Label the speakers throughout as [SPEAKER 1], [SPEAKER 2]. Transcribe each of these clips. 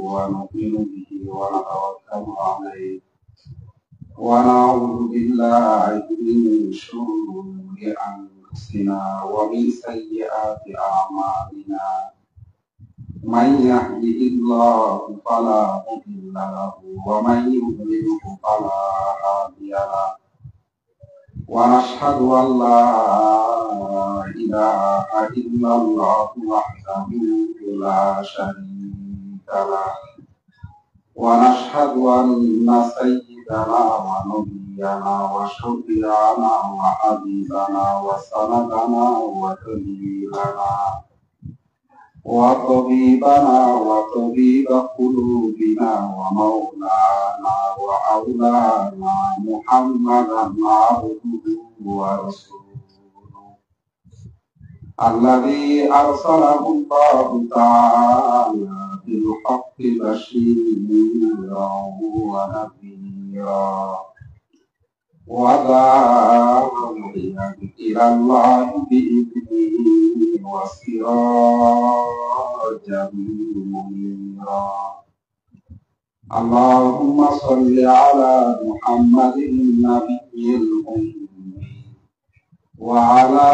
[SPEAKER 1] ونؤمن به ونتوكل عليه ونعوذ بالله من شرور أنفسنا ومن سيئات أعمالنا من يهده الله فلا مضل له ومن يضلله فلا هادي له ونشهد أن لا إله إلا الله وحده لا شريك له ونشهد أن سيدنا ونبينا وشفيعنا وحبيبنا وسندنا وكليلنا وطبيبنا وطبيب قلوبنا ومولانا وأولانا محمدا عبده ورسوله الذي أرسله الله تعالى بالحق بشيرا ونذيرا وداعيا إلى الله بإذنه وسراجا منيرا اللهم صل على محمد النبي الأمي وعلى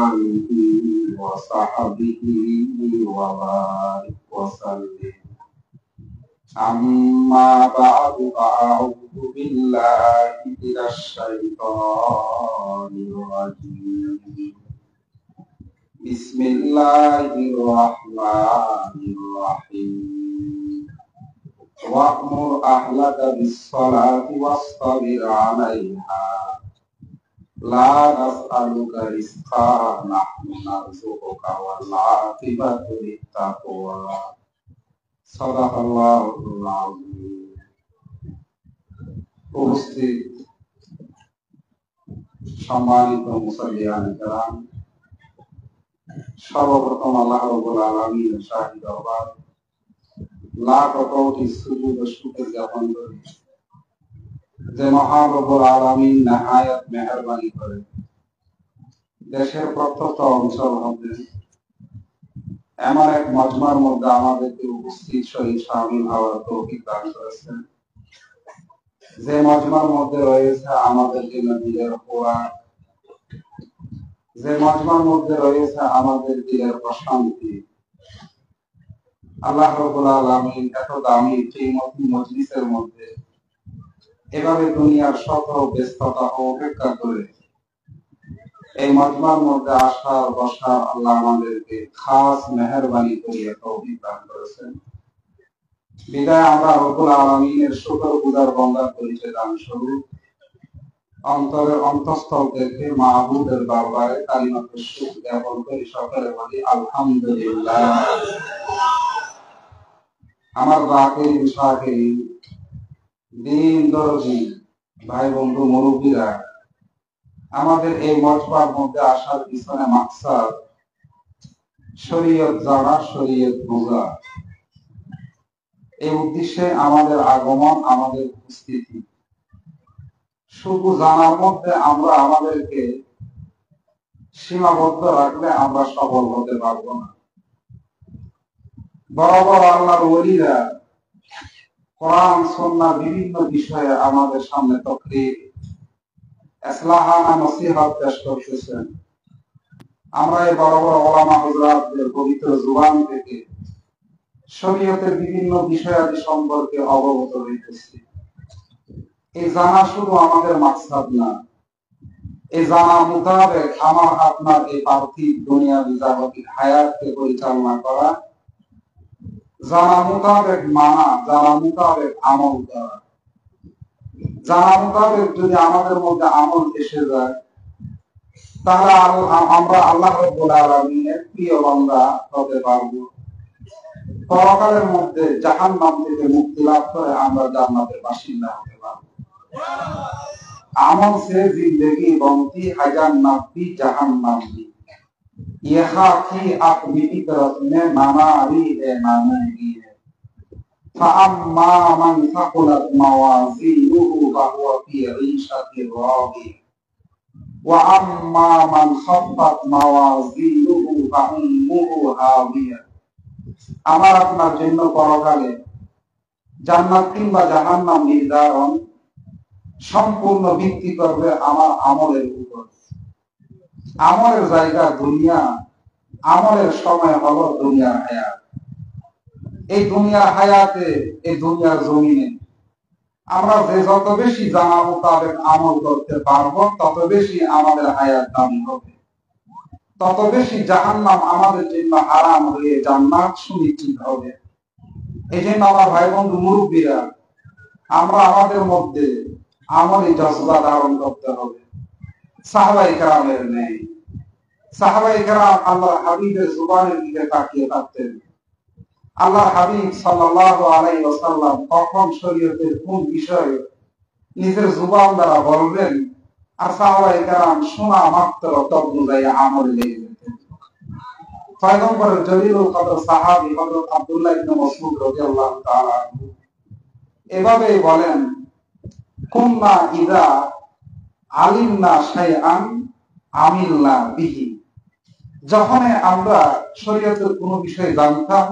[SPEAKER 1] آله وصحبه وبارك وسلم أما بعد فأعوذ بالله من الشيطان الرجيم بسم الله الرحمن الرحيم وأمر أهلك بالصلاة واصطبر عليها لا نسألك رزقا نحن نرزقك والعاقبة للتقوى صدق الله العظيم উপস্থিত সম্মানিত মুসল্লিয়ান কেরাম, সর্বপ্রথম আল্লাহ রাব্বুল আলামিনের শাহী দরবার লাখ কোটি সুজুদ ও শুকর জ্ঞাপন করি যে মহান রব্বুল আলামিন নিহায়াত মেহেরবানি করে দেশের প্রত্যন্ত অঞ্চল হতে এমন এক মজমার মধ্যে আমাদেরকে উপস্থিত সহিত শামিল হওয়ার তৌফিক দান করেছেন, যে মজমার মধ্যে রয়েছে আমাদের জন্য দিলের খোরাক, যে মজমার মধ্যে রয়েছে আমাদের দিলের প্রশান্তি। আল্লাহ রাব্বুল আলামিন এত দামি এই মজলিসের মধ্যে এভাবে দুনিয়ার শত ব্যস্ততা উপেক্ষা করে এই মজমার মধ্যে আসার বসার আল্লাহ আমাদেরকে খাস মেহেরবানি করিয়া তৌফিক দান করেছেন। বিদায় আমরা রব্বুল আলামিনের শুকর গুজার বান্দার পরিচয় দান স্বরূপ অন্তরের অন্তঃস্থল থেকে মাহবুবের দরবারে কালিমাতুশ শুকর জ্ঞাপন করি, সকলে বলি আলহামদুলিল্লাহ। আমার জাকির শাকির দিন দরদি ভাই বন্ধু মুরব্বীরা, আমাদের এই মজমার মধ্যে আসার পিছনে মাকসাদ শরীয়ত জানা, শরীয়ত বোঝা। এই উদ্দেশ্যে আমাদের আগমন, আমাদের উপস্থিতি। শুধু জানার মধ্যে আমরা আমাদেরকে সীমাবদ্ধ রাখলে আমরা সফল হতে পারবো না। বড় বড় আল্লাহর ওলিরা কোরআন সুন্নাহ বিভিন্ন বিষয়ে আমাদের সামনে তাকরীর ইসলাহানা নসিহত পেশ করতেছেন। আমরা এই বড় বড় ওলামা হযরতদের পবিত্র জুবান থেকে শরীয়তের বিভিন্ন বিষয়াদি সম্পর্কে অবগত হইতেছি। এই জানা শুধু আমাদের মাকসাদ না, এই জানা মোতাবেক আমার আপনার এই পার্থিব দুনিয়াবি জাগতিক হায়াতকে পরিচালনা করা, জানা মোতাবেক মানা, জানা মোতাবেক আমল করা। জানা মোতাবেক যদি আমাদের মধ্যে আমল এসে যায় তাহলে আমরা আল্লাহ রাব্বুল আলামিনের প্রিয় বান্দা হতে পারবো। পরকালের মধ্যে জাহান্নাম থেকে মুক্তি লাভ করে আমরা জান্নাতের বাসিন্দা হতে পারবো। আমল সে জিন্দেগি বনতি হাজার নাবি জাহান্নাম দি ইহা কি আপনি ইতরত में नानारी है नानगी है فأما من ثقلت موازينه فهو في عيشة راضية وأما من خفت موازينه فأمه هاوية আমার আপনার জন্য পরকালে জান্নাত কিংবা জাহান্নাম নির্ধারণ সম্পূর্ণ ভিত্তি করবে আমার আমলের উপর। আমলের জায়গা দুনিয়া, আমলের সময় হলো দুনিয়ার হায়াত। এই দুনিয়ার হায়াতে, এই দুনিয়ার জমিনে আমরা যে যত বেশি জানা মোতাবেক আমল করতে পারবো, তত বেশি আমাদের হায়াত দামি হবে, তত বেশি জাহান্নাম আমাদের জন্য হারাম হয়ে জান্নাত সুনিশ্চিত হবে। এই জন্য আমার ভাই বন্ধু মুরব্বীরা, আমরা আমাদের মধ্যে আমলি জজবা ধারণ করতে হবে সাহাবায়ে কেরামের ন্যায়। সাহাবায়ে কেরাম আল্লাহর হাবিবের জুবানের দিকে তাকিয়ে থাকতেন। আল্লাহর হাবিব সাল্লাল্লাহু আলাইহি ওয়াসাল্লাম কখন শরীয়তের কোন বিষয়ে নিজের জুবান দ্বারা বলবেন, আর সাহাবায়ে কেরাম শোনা মাত্র তদ্নুযায়ী আমলে লেগে যেতেন। পয়গম্বরের জলিলুল কদর সাহাবী হযরত আব্দুল্লাহ ইবনে মাসউদ রাদিয়াল্লাহু তাআলা আনহু এভাবেই বলেন, কুন্না ইযা আলিমনা শাইআন আমিলনা বিহি। যখন আমরা শরীয়তের কোন বিষয় জানতাম,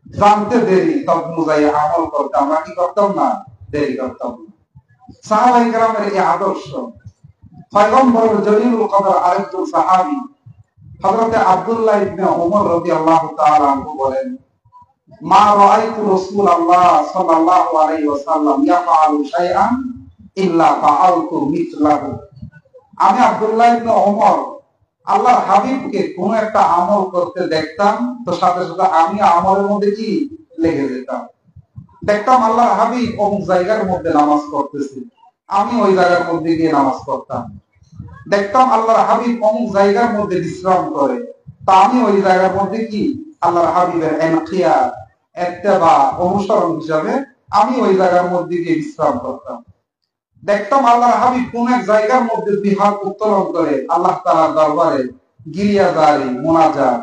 [SPEAKER 1] জানতে দেরি তদ্নুযায়ী আমল করতে আমরা কি করতাম না, দেরি করতাম না। সাহাবায়ে কেরামের এই আদর্শ পয়গম্বরের জলিলুল কদর আরেকজন সাহাবী হযরত আব্দুল্লাহ ইবনে ওমর রাদিয়াল্লাহু তাআলা আনহু বলেন, মা রাআইতু রাসূলুল্লাহ সাল্লাল্লাহু আলাইহি ওয়াসাল্লাম ইয়াফআলু শাইআন ইল্লা ফাআলতু মিথলাহু। আমি আব্দুল্লাহ ইবনে ওমর আল্লাহর হাবিবকে কোন একটা আমল করতে দেখতাম, তো সাথে সাথে আমি আমলের মধ্যে কি লেগে যেতাম। দেখতাম আল্লাহর হাবিব অমুক জায়গার মধ্যে নামাজ পড়তেছে, আমি ওই জায়গার মধ্যে গিয়ে নামাজ পড়তাম। দেখতাম আল্লাহর হাবিব অমুক জায়গার মধ্যে বিশ্রাম করে, তা আমি ওই জায়গার মধ্যে কি আল্লাহর হাবিবের ইনকিয়াদ, ইত্তেবা, অনুসরণ হিসাবে আমি ওই জায়গার মধ্যে গিয়ে বিশ্রাম করতাম। দেখতাম আল্লাহর হাবিব কোন এক জায়গার মধ্যে বিহার উত্তোলন করে আল্লাহ তাআলার দরবারে গিরিয়াজারি, মুনাজাত,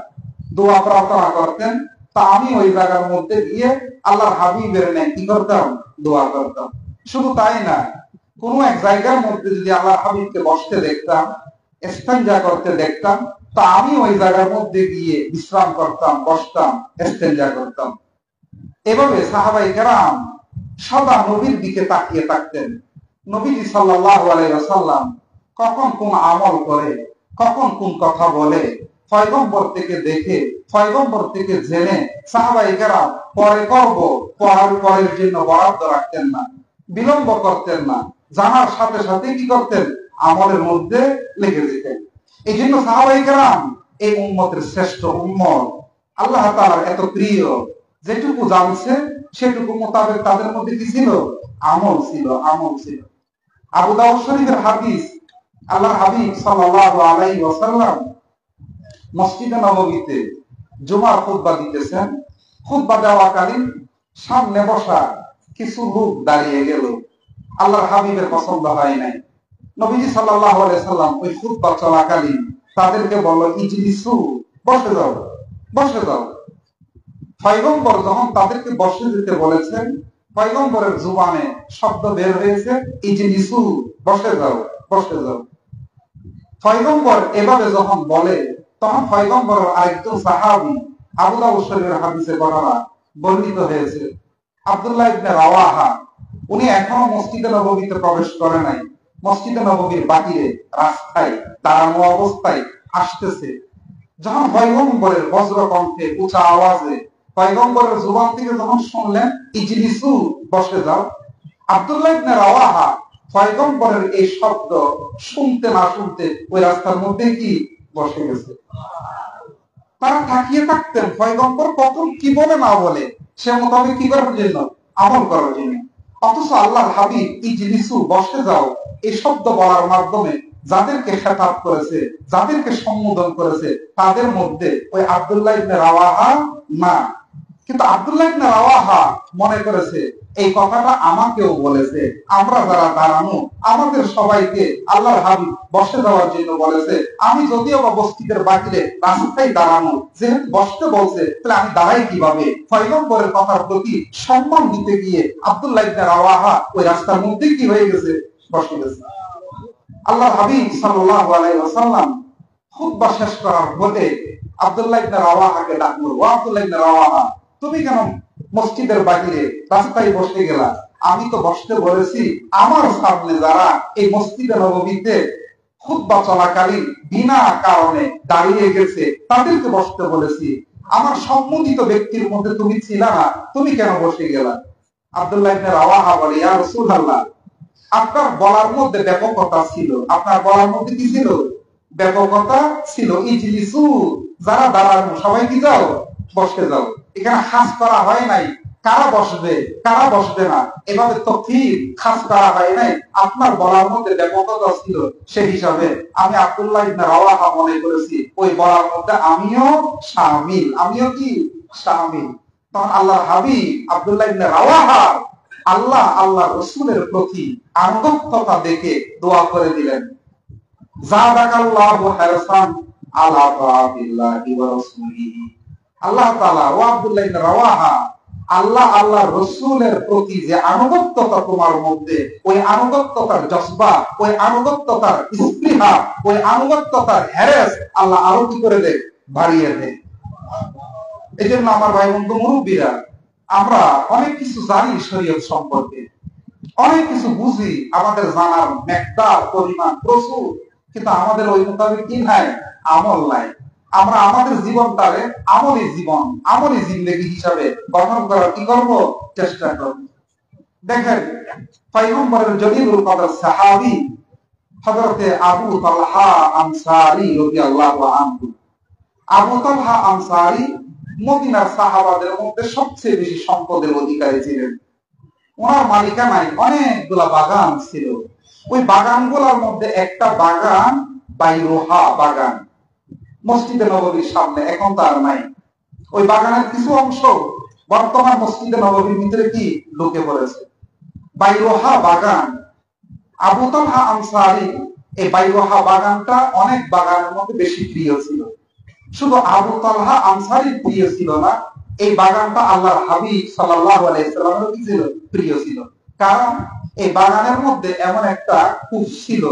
[SPEAKER 1] দোয়া প্রার্থনা করতেন, তা আমি ওই জায়গার মধ্যে গিয়ে আল্লাহর হাবিবের ন্যায় কি করতাম, দোয়া করতাম। শুধু তাই না, কোন এক জায়গার মধ্যে যদি আল্লাহর হাবিবকে বসতে দেখতাম, ইস্তেনজা করতে দেখতাম, তা আমি ওই জায়গার মধ্যে গিয়ে বিশ্রাম করতাম, বসতাম, ইস্তেনজা করতাম। এভাবে সাহাবায়ে কেরাম সদা নবীর দিকে তাকিয়ে থাকতেন। নবীজি সাল্লাল্লাহু আলাইহি ওয়াসাল্লাম কখন কোন আমল করে, কখন কোন কথা বলে, পয়গম্বর থেকে দেখে, পয়গম্বর থেকে জেনে সাহাবায়ে কেরাম পরে করব, পরের জন্য বরাদ্দ রাখতেন না, বিলম্ব করতেন না, জানার সাথে সাথে কি করতেন, আমলের মধ্যে লেগে যেতেন। এই জন্য সাহাবায়ে কেরাম এই উম্মতের শ্রেষ্ঠ উম্মত, আল্লাহ তাআলার এত প্রিয়। যেটুকু জানছে সেটুকু মোতাবেক তাদের মধ্যে কি ছিল, আমল ছিল, আমল ছিল। আবু দাউদ শরীফের হাদিস, আল্লাহর হাবিব সাল্লাল্লাহু আলাইহি ওয়াসাল্লাম মসজিদে নববীতে জুমার খুতবা দিতেছেন। খুতবা দেওয়াকালীন সামনে বসা কিছু লোক দাঁড়িয়ে গেল, আল্লাহর হাবিবের পছন্দ হয় নাই। নবীজি সাল্লাল্লাহু আলাইহি সাল্লাম ওই খুতবা চলাকালীন তাদেরকে বলল, ইজলিসু, বসে যাও, বসে যাও। পয়গম্বর যখন তাদেরকে বসে যেতে বলেছেন, পয়গম্বরের জুবানে শব্দ বের হয়েছে, ইজলিসু, বসে যাও, বসে যাও। পয়গম্বর এভাবে যখন বলে, তখন পয়গম্বরের আরেকজন সাহাবী, আবু দাউদ শরীফের হাদিসে ঘটনা বর্ণিত হয়েছে, আব্দুল্লাহ ইবনে রাওয়াহা, উনি এখনো মসজিদে নববীতে প্রবেশ করে নাই। মসজিদে নববীর বাহিরে রাস্তায় দাঁড়ানো অবস্থায় আসতেছে। যখন পয়গম্বরের বজ্র কণ্ঠে, উঁচা আওয়াজে পয়গম্বরের জুবান থেকে যখন শুনলেন, ইজলিসু, বসে যাও, আব্দুল্লাহ ইবনে রাওয়াহা পয়গম্বরের এই শব্দ শুনতে না শুনতে ওই রাস্তার মধ্যে কি বসে গেছে। তারা তাকিয়ে থাকতেন পয়গম্বর কখন কি বলে না বলে, সে মোতাবেক কি করার জন্য, আমল করার জন্য। অথচ আল্লাহর হাবিব ইজলিসু, বসে যাও, এই শব্দ বলার মাধ্যমে যাদেরকে খেতাব করেছে, যাদেরকে সম্বোধন করেছে, তাদের মধ্যে ওই আব্দুল্লাহ ইবনে রাওয়াহা না। কিন্তু আব্দুল্লাহ ইবনে রাওয়াহা মনে করেছে এই কথাটা আমাকেও বলেছে, আমরা যারা দাঁড়ানো, আমাদের সবাইকে আল্লাহর হাবিব বসে যাওয়ার জন্য বলেছে। আমি যদিও বা মসজিদের বাহিরে রাস্তায় দাঁড়ানো, যেহেতু বসতে বলছে, তাহলে আমি দাঁড়াই কিভাবে। পয়গম্বরের কথার প্রতি সম্মান দিতে গিয়ে আব্দুল্লাহ ইবনে রাওয়াহা ওই রাস্তার মধ্যে কি হয়ে গেছে, বসে গেছে। আল্লাহর হাবিব সাল্লাল্লাহু আলাইহি ওয়াসাল্লাম খুতবা শেষ করার পরে আব্দুল্লাহ ইবনে রাওয়াহাকে ডাকলো, ও আব্দুল্লাহ ইবনে রাওয়াহা, তুমি কেন মসজিদের বাইরে রাস্তায় বসে গেলা? আমি তো বসতে বলেছি আমার সামনে যারা এই মসজিদে নববীতে খুতবা চলাকালীন বিনা কারণে দাঁড়িয়ে গেছে তাদেরকে বসতে বলেছি, আমার সম্মোদিত ব্যক্তির মধ্যে তুমি ছিলা না, তুমি কেন বসে গেলা? আব্দুল্লাহ ইবনে রাওয়াহা বলে, ইয়া রাসূলুল্লাহ, আপনার বলার মধ্যে ব্যাপকতা ছিল। আপনার বলার মধ্যে কি ছিল? ব্যাপকতা ছিল। ইজলিসু, যারা দাঁড়ানো সবাই কি যাও, বসে যাও। এখানে খাস করা হয় নাই কারা বসবে কারা বসবে না, এভাবে তফসীর খাস করা হয় নাই। আপনার বলার মধ্যে ব্যাপকতা ছিল, সেই হিসাবে আমি আব্দুল্লাহ ইবনে রাওয়াহা মনে করেছি ওই বলার মধ্যে আমিও শামিল। আমিও কি শামিল? তখন আল্লাহর হাবিব আব্দুল্লাহ ইবনে রাওয়াহা আল্লাহ রাসূলের প্রতি আনুগত্যতা দেখে দোয়া করে দিলেন, জাদাকাল্লাহু হারসান আলা তাআতিল্লাহি ওয়া রাসূলিহি। আল্লাহ তাআলা, ও আব্দুল্লাহ ইবনে রাওয়াহা, আল্লাহর রাসূলের প্রতি যে আনুগত্যতা তোমার মধ্যে, ওই আনুগত্যতার জজবা, ওই আনুগত্যতার স্পৃহা, ওই আনুগত্যতার হ্যারেস আল্লাহ আরো কি করে দেয়, বাড়িয়ে দেয়। এই জন্য আমার ভাই বন্ধু মুরব্বীরা, আমরা অনেক কিছু জানি শরীয়ত সম্পর্কে, অনেক কিছু বুঝি, আমাদের জানার মেকদার পরিমাণ প্রচুর, কিন্তু আমাদের ওই মোতাবেক কি নাই, আমল নাই। আমরা আমাদের জীবনটারে আমলি জিন্দেগি হিসাবে গঠন করার কি করব, চেষ্টা করব। দেখেন, পয়গম্বরের জলিলুল কদর সাহাবী হযরতে আবু তালহা আনসারী রাদিয়াল্লাহু আনহু। আবু তালহা আনসারী মদিনার সাহাবাদের মধ্যে সবচেয়ে বেশি সম্পদের অধিকারী ছিলেন। ওনার মালিকানায় অনেকগুলা বাগান ছিল। ওই বাগানগুলোর মধ্যে একটা বাগান বাইরোহা বাগান, মসজিদে নববীর সামনে, এখন তো আর নাই। ওই বাগানের কিছু অংশ বর্তমান মসজিদে নববীর ভিতরে কি ঢুকে পড়েছে। বাইরোহা বাগান, আবু তালহা আনসারী এই বাইরোহা বাগানটা অনেক বাগানের মধ্যে বেশি প্রিয় ছিল। শুধু আবু তালহা আনসারীর প্রিয় ছিল না, এই বাগানটা আল্লাহর হাবিব সাল্লাল্লাহু আলাইহি ওয়াসাল্লামের কি ছিল, প্রিয় ছিল। কারণ এই বাগানের মধ্যে এমন একটা কূপ ছিল,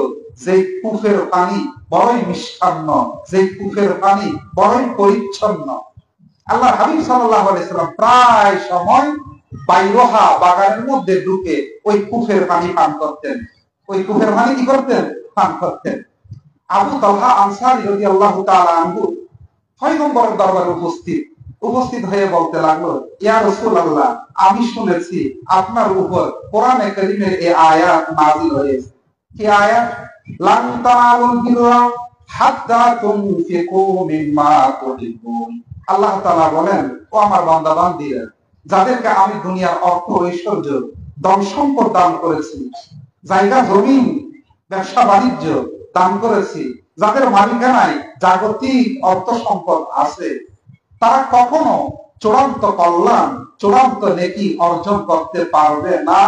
[SPEAKER 1] যে কূপের পানি বড়ই মিষ্টান্ন, যে কূপের পানি বড়ই পরিচ্ছন্ন। আল্লাহর হাবিব সাল্লাল্লাহু আলাইহি ওয়াসাল্লাম প্রায় সময় বাইরোহা বাগানের মধ্যে ঢুকে ওই কূপের পানি পান করতেন। ওই কূপের পানি কি করতেন, পান করতেন। আবু তালহা আনসারী রাদিয়াল্লাহু তাআলা আনহু পয়গম্বরের দরবারে উপস্থিত হয়ে বলতে লাগলো, ইয়া রাসূলুল্লাহ, আমি শুনেছি আপনার উপর কোরআনে কারীমের এই আয়াত নাযিল হয়েছে। কি আয়াত? লান তানালুল বিররা হাত্তা তুনফিকু মিম্মা তুহিব্বুন। আল্লাহ তাআলা বলেন, ও আমার বান্দা বান্দীরা, যাদেরকে আমি দুনিয়ার অর্থ ঐশ্বর্য ধন সম্পদ দান করেছি, জায়গা জমিন ব্যবসা বাণিজ্য দান করেছি, যাদের মালিকানায় জাগতিক অর্থ সম্পদ আছে, তারা কখনো চূড়ান্ত কল্যাণ, চূড়ান্ত নেকি অর্জন করতে পারবে না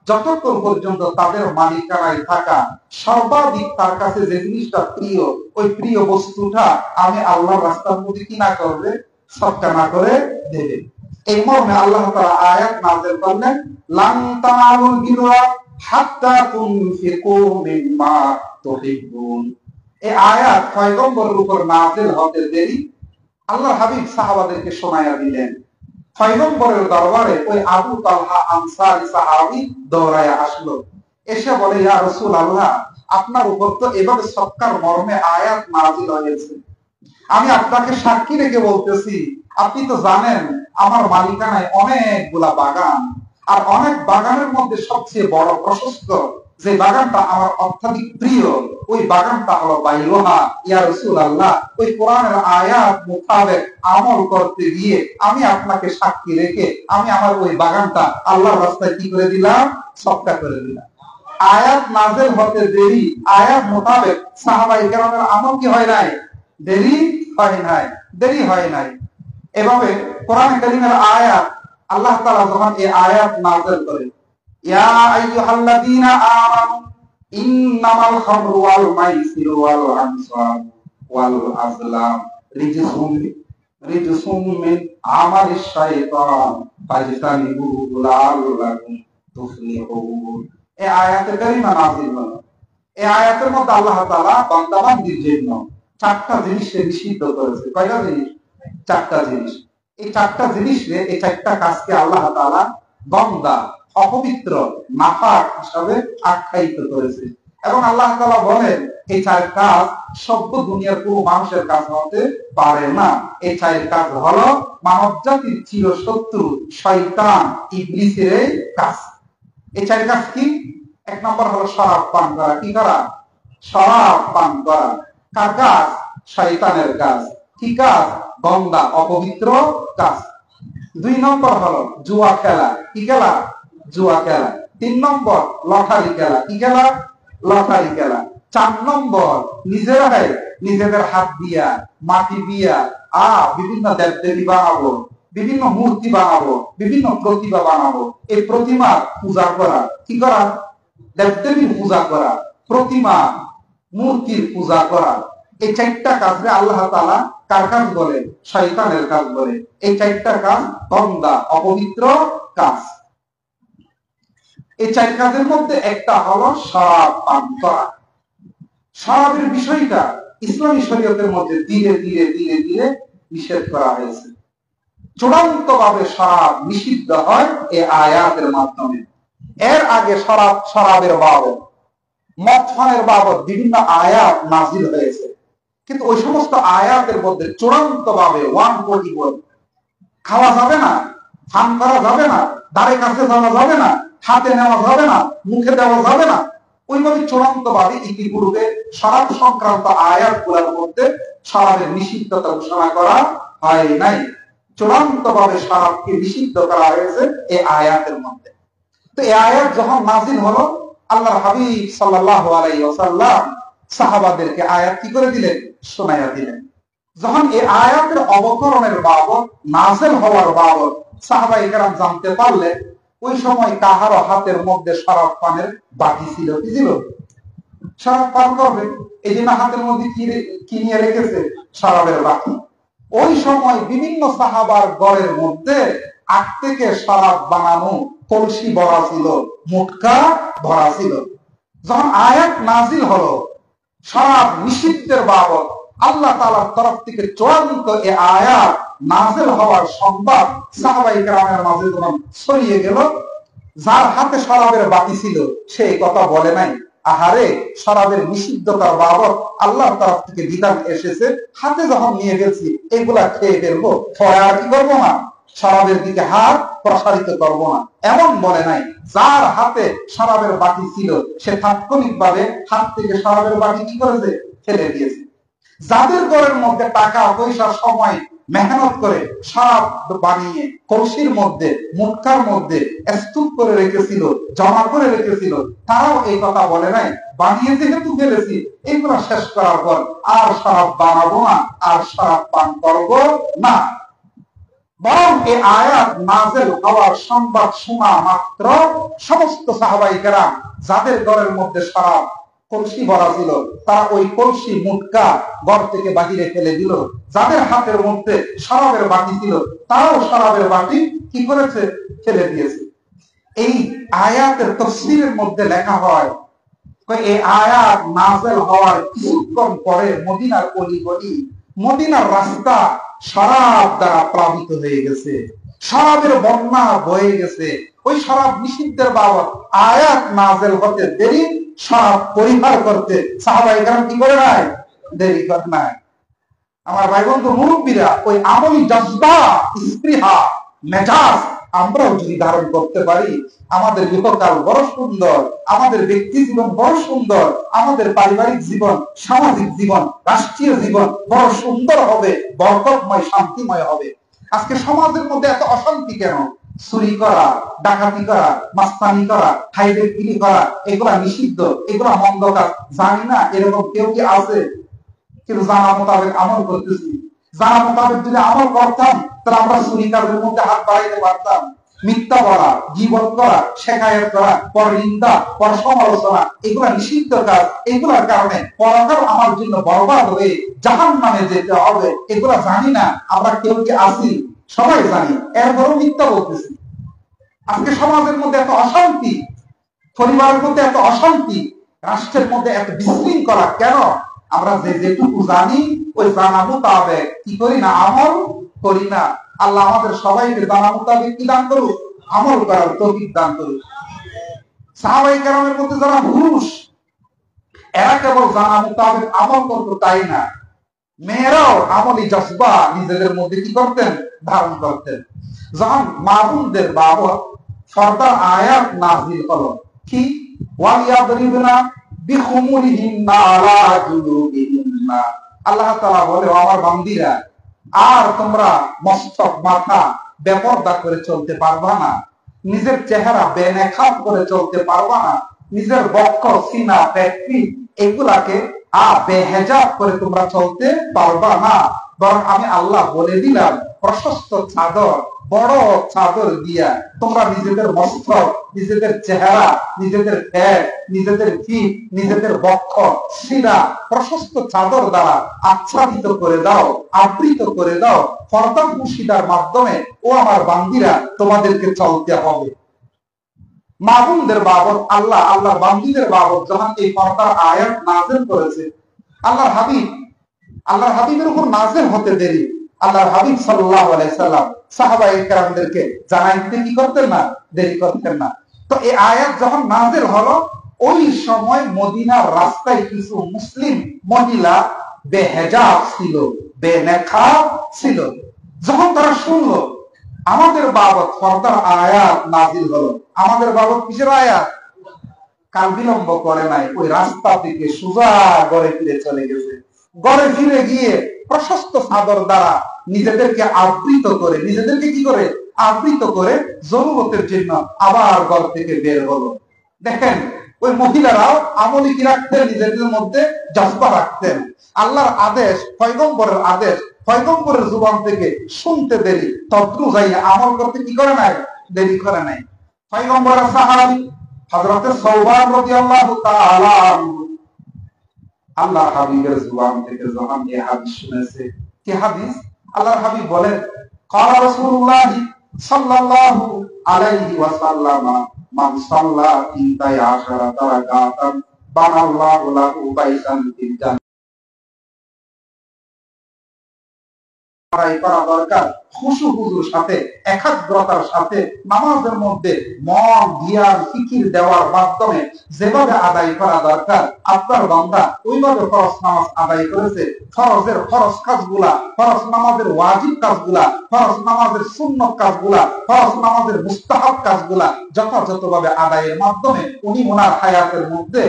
[SPEAKER 1] যতক্ষণ পর্যন্ত তাদের মালিকানায় থাকা সর্বাধিক তার কাছে যে জিনিসটা প্রিয়, ওই প্রিয় বস্তুটা আমি আল্লাহর রাস্তার মধ্যে কি না করবে, সৎকা না করে দেবে। এই মর্মে আল্লাহ তাআলা আয়াত নাযিল করলেন, লান তানালুল বিররা হাত্তা তুনফিকু মিম্মা তুহিব্বুন। এই আয়াত পয়গম্বরের উপর নাযিল হতে দেরি আল্লাহর হাবিব সাহাবাদেরকে শোনায়া দিলেন। পয়গম্বরের দরবারে ওই আবু তালহা আনসারী সাহাবী দৌড়ায়া আসলো, এসে বলে, ইয়া রাসূলুল্লাহ, আপনার উপর তো এভাবে সৎকার মর্মে আয়াত নাযিল হয়েছে। আমি আপনাকে সাক্ষী রেখে বলতেছি, আপনি তো জানেন আমার মালিকানায় অনেকগুলা বাগান, আর অনেক বাগানের মধ্যে সবচেয়ে বড় প্রশস্ত যে বাগানটা আমার অত্যাধিক প্রিয়, ওই বাগানটা হলো বাইরোহা। ইয়া রাসূলুল্লাহ, ওই কোরআনের আয়াত মোতাবেক আমল করতে গিয়ে আমি আপনাকে সাক্ষী রেখে আমি আমার ওই বাগানটা আল্লাহর রাস্তায় কি করে দিলাম, সৎকা করে দিলাম। আয়াত নাযিল হতে দেরি, আয়াত মোতাবেক সাহাবায়ে কেরামের আমল কি হয় নাই, দেরি হয় নাই। এভাবে কোরআন কারীমের আয়াত আল্লাহ তাআলা যখন এই আয়াত নাযিল করেন, ইয়া আইয়ুহাল্লাযীনা আমানু ইন্নামাল খামরু ওয়াল মাইসিরু ওয়াল আনসাব ওয়াল আজলাম রিজসুম মিন আমালিশ শাইতান ফাজতানিবুহু লাআল্লাকুম তুফলিহুন। এই আয়াতে কারীমা নাযিল হলো। এই আয়াতের মধ্যে আল্লাহ তাআলা বান্দা-বান্দীর জন্য চারটা জিনিসে নিষিদ্ধ করেছে। কয়টা জিনিস? চারটা জিনিস। এই চারটা জিনিসে, এই চারটা কাজকে আল্লাহ তাআলা গন্দা, অপবিত্র, নাপাক হিসাবে আখ্যায়িত করেছে। এবং আল্লাহ তাআলা বলেন এই চার কাজ সভ্য দুনিয়ার কোনো মানুষের কাজ হতে পারে না। এই চার কাজ হলো মানব জাতির চিরশত্রু শয়তান ইবলিসের এই কাজ। এই চার কাজ কি? এক নম্বর হলো শরাব পান করা। কি করা? শরাব পান করা। কার কাজ? শয়তানের কাজ। কি কাজ? গন্দা, অপবিত্র কাজ। দুই নম্বর হলো জুয়া খেলা। কি খেলা? জুয়া খেলা। তিন নম্বর লটারি খেলা। কি খেলা? লটারি খেলা। চার নম্বর নিজেরাই নিজেদের হাত দিয়া মাটি দিয়া বিভিন্ন দেবদেবী বানাবো, বিভিন্ন মূর্তি বানাবো, বিভিন্ন প্রতিমা বানাবো। এই প্রতিমা পূজা করা। কি করা? দেবদেবীর পূজা করা, প্রতিমা মূর্তির পূজা করা। এই চারটা কাজে আল্লাহ তাআলা কার কাজ বলে? শয়তানের কাজ বলে। এই চারটা কাজ গন্দা, অপবিত্র কাজ। এই চার কাজের মধ্যে একটা হলো শরাব পান করা। শরাবের বিষয়টা ইসলামী শরীয়তের মধ্যে ধীরে ধীরে ধীরে ধীরে নিষেধ করা হয়েছে। চূড়ান্ত ভাবে শরাব নিষিদ্ধ হয় এই আয়াতের মাধ্যমে। এর আগে শরাবের বাবদ, মদ পানের বাবদ বিভিন্ন আয়াত নাজিল হয়েছে, কিন্তু ওই সমস্ত আয়াতের মধ্যে চূড়ান্ত ভাবে 141 খাওয়া যাবে না, পান করা যাবে না, দ্বারে কাছে যাওয়া যাবে না, হাতে নেওয়া যাবে না, মুখে দেওয়া যাবে না, ওইভাবে চূড়ান্ত ভাবে ইতিপূর্বে শরাব সংক্রান্ত আয়াতগুলোর মধ্যে শরাবের নিষিদ্ধতা ঘোষণা করা হয় নাই। চূড়ান্ত ভাবে শরাবকে নিষিদ্ধ করা হয়েছে এই আয়াতের মধ্যে। তো এই আয়াত যখন নাজিল হলো, আল্লাহর হাবিব সাল্লাল্লাহু আলাইহি ওয়াসাল্লাম সাহাবাদেরকে আয়াত কি করে দিলেন? শোনাইয়া দিলেন। যখন এই আয়াতের অবতরণের বাবদ, নাজিল হওয়ার বাবদ সাহাবায়ে কেরাম জানতে পারলেন, ওই সময় কাহারও হাতের মধ্যে শরাব পানের বাটি ছিল। কি ছিল? শরাব পান করবে, এই জন্য হাতের মধ্যে কি নিয়ে রেখেছে? শরাবের বাটি। ওই সময় বিভিন্ন সাহাবার ঘরের মধ্যে আগ থেকে শরাব বানানো কলসি ভরা ছিল, মুটকা ভরা ছিল। যখন আয়াত নাজিল হলো শরাব নিষিদ্ধের বাবদ, আল্লাহ তাআলার তরফ থেকে চূড়ান্ত এই আয়াত নাজিল হওয়ার সংবাদ সাহাবায়ে কেরামের মাঝে যখন ছড়িয়ে গেল, যার হাতে শরাবের বাটি ছিল সে কথা বলে নাই, আহারে শরাবের নিষিদ্ধতার বাবদ আল্লাহর তরফ থেকে বিধান এসেছে, হাতে যখন নিয়ে গেছি এগুলা খেয়ে ফেলবো, পরে আর কি করবো না, শরাবের দিকে হাত প্রসারিত করব না, এমন বলে নাই। যার হাতে শরাবের বাটি ছিল সে তাৎক্ষণিক ভাবে হাত থেকে শরাবের বাটি কি করেছে? ফেলে দিয়েছে। যাদের ঘরের মধ্যে টাকা পয়সা সময় মেহনত করে শরাব বানিয়ে কলসির মধ্যে মুটকার মধ্যে স্তূপ করে রেখেছিল, জমা করে রেখেছিল, তারাও এই কথা বলে নাই, বানিয়ে যেহেতু ফেলেছি এইগুলা শেষ করার পর আর শরাব বানাবো না, আর শরাব পান করবো না। বরং এই আয়াত নাযিল হওয়ার সংবাদ শোনা মাত্র সমস্ত সাহাবায়ে কেরাম যাদের ঘরের মধ্যে শরাব কলসি ভরা ছিল তারা ওই কলসি মুটকা ঘর থেকে বাহিরে ফেলে দিল। যাদের হাতের মধ্যে শরাবের বাটি ছিল তারাও শরাবের বাটি কি করেছে? ফেলে দিয়েছে। এই আয়াতের তাফসীরের মধ্যে লেখা হয়, এই আয়াত নাযিল হওয়ার কিছুক্ষণ পরে মদিনার অলি-গলি, মদিনার রাস্তা শরাব দ্বারা প্লাবিত হয়ে গেছে, শরাবের বন্যা বয়ে গেছে। ওই শরাব নিষিদ্ধের বাবদ আয়াত নাযিল হতে দেরি, শরাব পরিহার করতে সাহাবায়ে কেরাম কি করে নাই? দেরি করে নাই। আমার ভাই বন্ধু মুরব্বীরা, ওই আমলি জজবা, স্পৃহা, মেজাজ আমরাও যদি ধারণ করতে পারি, আমাদের ইহকাল বড় সুন্দর, আমাদের ব্যক্তি জীবন বড় সুন্দর, আমাদের পারিবারিক জীবন, সামাজিক জীবন, রাষ্ট্রীয় জীবন বড় সুন্দর হবে, বরকতময়, শান্তিময় হবে। আজকে সমাজের মধ্যে এত অশান্তি কেন? চুরি করা, ডাকাতি করা, মাস্তানি করা, হাইরেগিরি করা, এগুলা নিষিদ্ধ, এগুলা মন্দ কাজ। জানি না এরকম কেউ কি আছে? কিন্তু জানা মোতাবেক আমল করতেছি। জানা মোতাবেক যদি আমল করতাম তাহলে আমরা চুরি কাজের মধ্যে হাত বাড়াইতে পারতাম। মিথ্যা বলা, গীবত করা, শেখায়ত করা, পর নিন্দা, পর সমালোচনা, এগুলা নিষিদ্ধ কাজ। এগুলার কারণে পরকাল আমার জন্য বরবাদ হয়ে জাহান্নামে যেতে হবে। এগুলা জানি না আমরা কেউ কি আছি? সবাই জানি, এরপরও মিথ্যা বলতেছি। আজকে সমাজের মধ্যে এত অশান্তি, পরিবারের মধ্যে এত অশান্তি, রাষ্ট্রের মধ্যে এত বিশৃঙ্খলা কেন? আমরা যে যেটুকু জানি ওই জানা মোতাবেক কি করি না, আমল করি না। আল্লাহ আমাদের সবাইকে জানা মোতাবেক কি দান করুক, আমল করার তৌফিক দান করুক। সাহাবায়ে কেরামের মধ্যে যারা পুরুষ, এরা কেবল জানা মোতাবেক আমল করতো তাই না, মেয়েরাও আমলি জজবা নিজেদের মধ্যে কি করতেন, ধারণ করতেন। যখন মা বোনদের বাবদ ফরদার আয়াত নাযিল হলো, কি ওয়ালিয়াদরিবনা বিখুমুরিহিন্না আলা জুলুবিহিন্না, আল্লাহ তাআলা বলে, আমার বান্দীরা, আর তোমরা মস্তক মাথা বেপরদা করে চলতে পারবা না, নিজের চেহারা বেনেকাব করে চলতে পারবা না, নিজের বক্ষ সিনা পেট্রি এগুলাকে বেহেজাব করে তোমরা চলতে পারবা না। বরং আমি আল্লাহ বলে দিলাম, প্রশস্ত চাদর, বড় চাদর দিয়া তোমরা নিজেদের মস্তক, নিজেদের চেহারা, নিজেদের পেট, নিজেদের পিঠ, নিজেদের বক্ষ সিনা প্রশস্ত চাদর দ্বারা আচ্ছাদিত করে দাও, আবৃত করে দাও। পর্দা মুশিদার মাধ্যমে ও আমার বান্দীরা তোমাদেরকে চলতে হবে। মা বোনদের বাবদ আল্লাহ, আল্লাহর বান্দীদের বাবদ যখন এই পর্দার আয়াত নাযিল করেছে, আল্লাহর হাবিবের উপর নাযিল হতে দেরি, আল্লাহর হাবিব সাল্লাল্লাহু আলাইহি সাল্লাম সাহাবায়ে কেরামদেরকে জানাইতে কি করতেন না, দেরি করতেন না। তো এই আয়াত যখন নাযিল হলো, ওই সময় মদিনার রাস্তায় কিছু মুসলিম মহিলা বেহেজাব ছিল, বেনেকাব ছিল। যখন তারা শুনলো আমাদের বাবদ পর্দার আয়াত নাযিল হলো, আমাদের বাবদ কিসের আয়াত, কাল বিলম্ব করে নাই, ওই রাস্তা থেকে সোজা ঘরে ফিরে চলে গেছে। ঘরে ফিরে গিয়ে প্রশস্ত চাদর দ্বারা নিজেদেরকে আবৃত করে, নিজেদেরকে কি করে, আবৃত করে জরুরতের জন্য আবার ঘর থেকে বের হলো। দেখেন, ওই মহিলারাও আমলি কি রাখতেন, নিজেদের মধ্যে জজবা রাখতেন। আল্লাহর আদেশ, পয়গম্বরের আদেশ, পয়গম্বরের জুবান থেকে শুনতে দেরি, তদ্রুযায়ী আমল করতে কি করে নাই, দেরি করে নাই। পয়গম্বরের সাহাবী হযরতে সাওবান রাদিয়াল্লাহু তাআলা আল্লাহর হাবিবের জুবান থেকে যখন এই হাদিস শুনেছে, কি হাদিস, আল্লাহর হাবিব বলেন, ক্বালা রাসূলুল্লাহ সাল্লাল্লাহু আলাইহি ওয়াসাল্লাম, মান সাল্লা 12 রাকাতান বানাল্লাহু লাহু বাইতান ফিল জান্নাহ। করা দরকার খুশু হুজুর সাথে, একাগ্রতার সাথে নামাজের মধ্যে মন জ্ঞান ফিকির দেওয়ার মাধ্যমে যেভাবে আদায় করা দরকার, আপনার বান্দা ওইভাবে ফরজ নামাজ আদায় করেছে। ফরজের ফরজ কাজগুলা, ফরজ নামাজের ওয়াজিব কাজগুলা, ফরজ নামাজের সুন্নত কাজগুলা, ফরজ নামাজের মুস্তাহাব কাজগুলা যথাযথভাবে আদায়ের মাধ্যমে উনি ওনার হায়াতের মধ্যে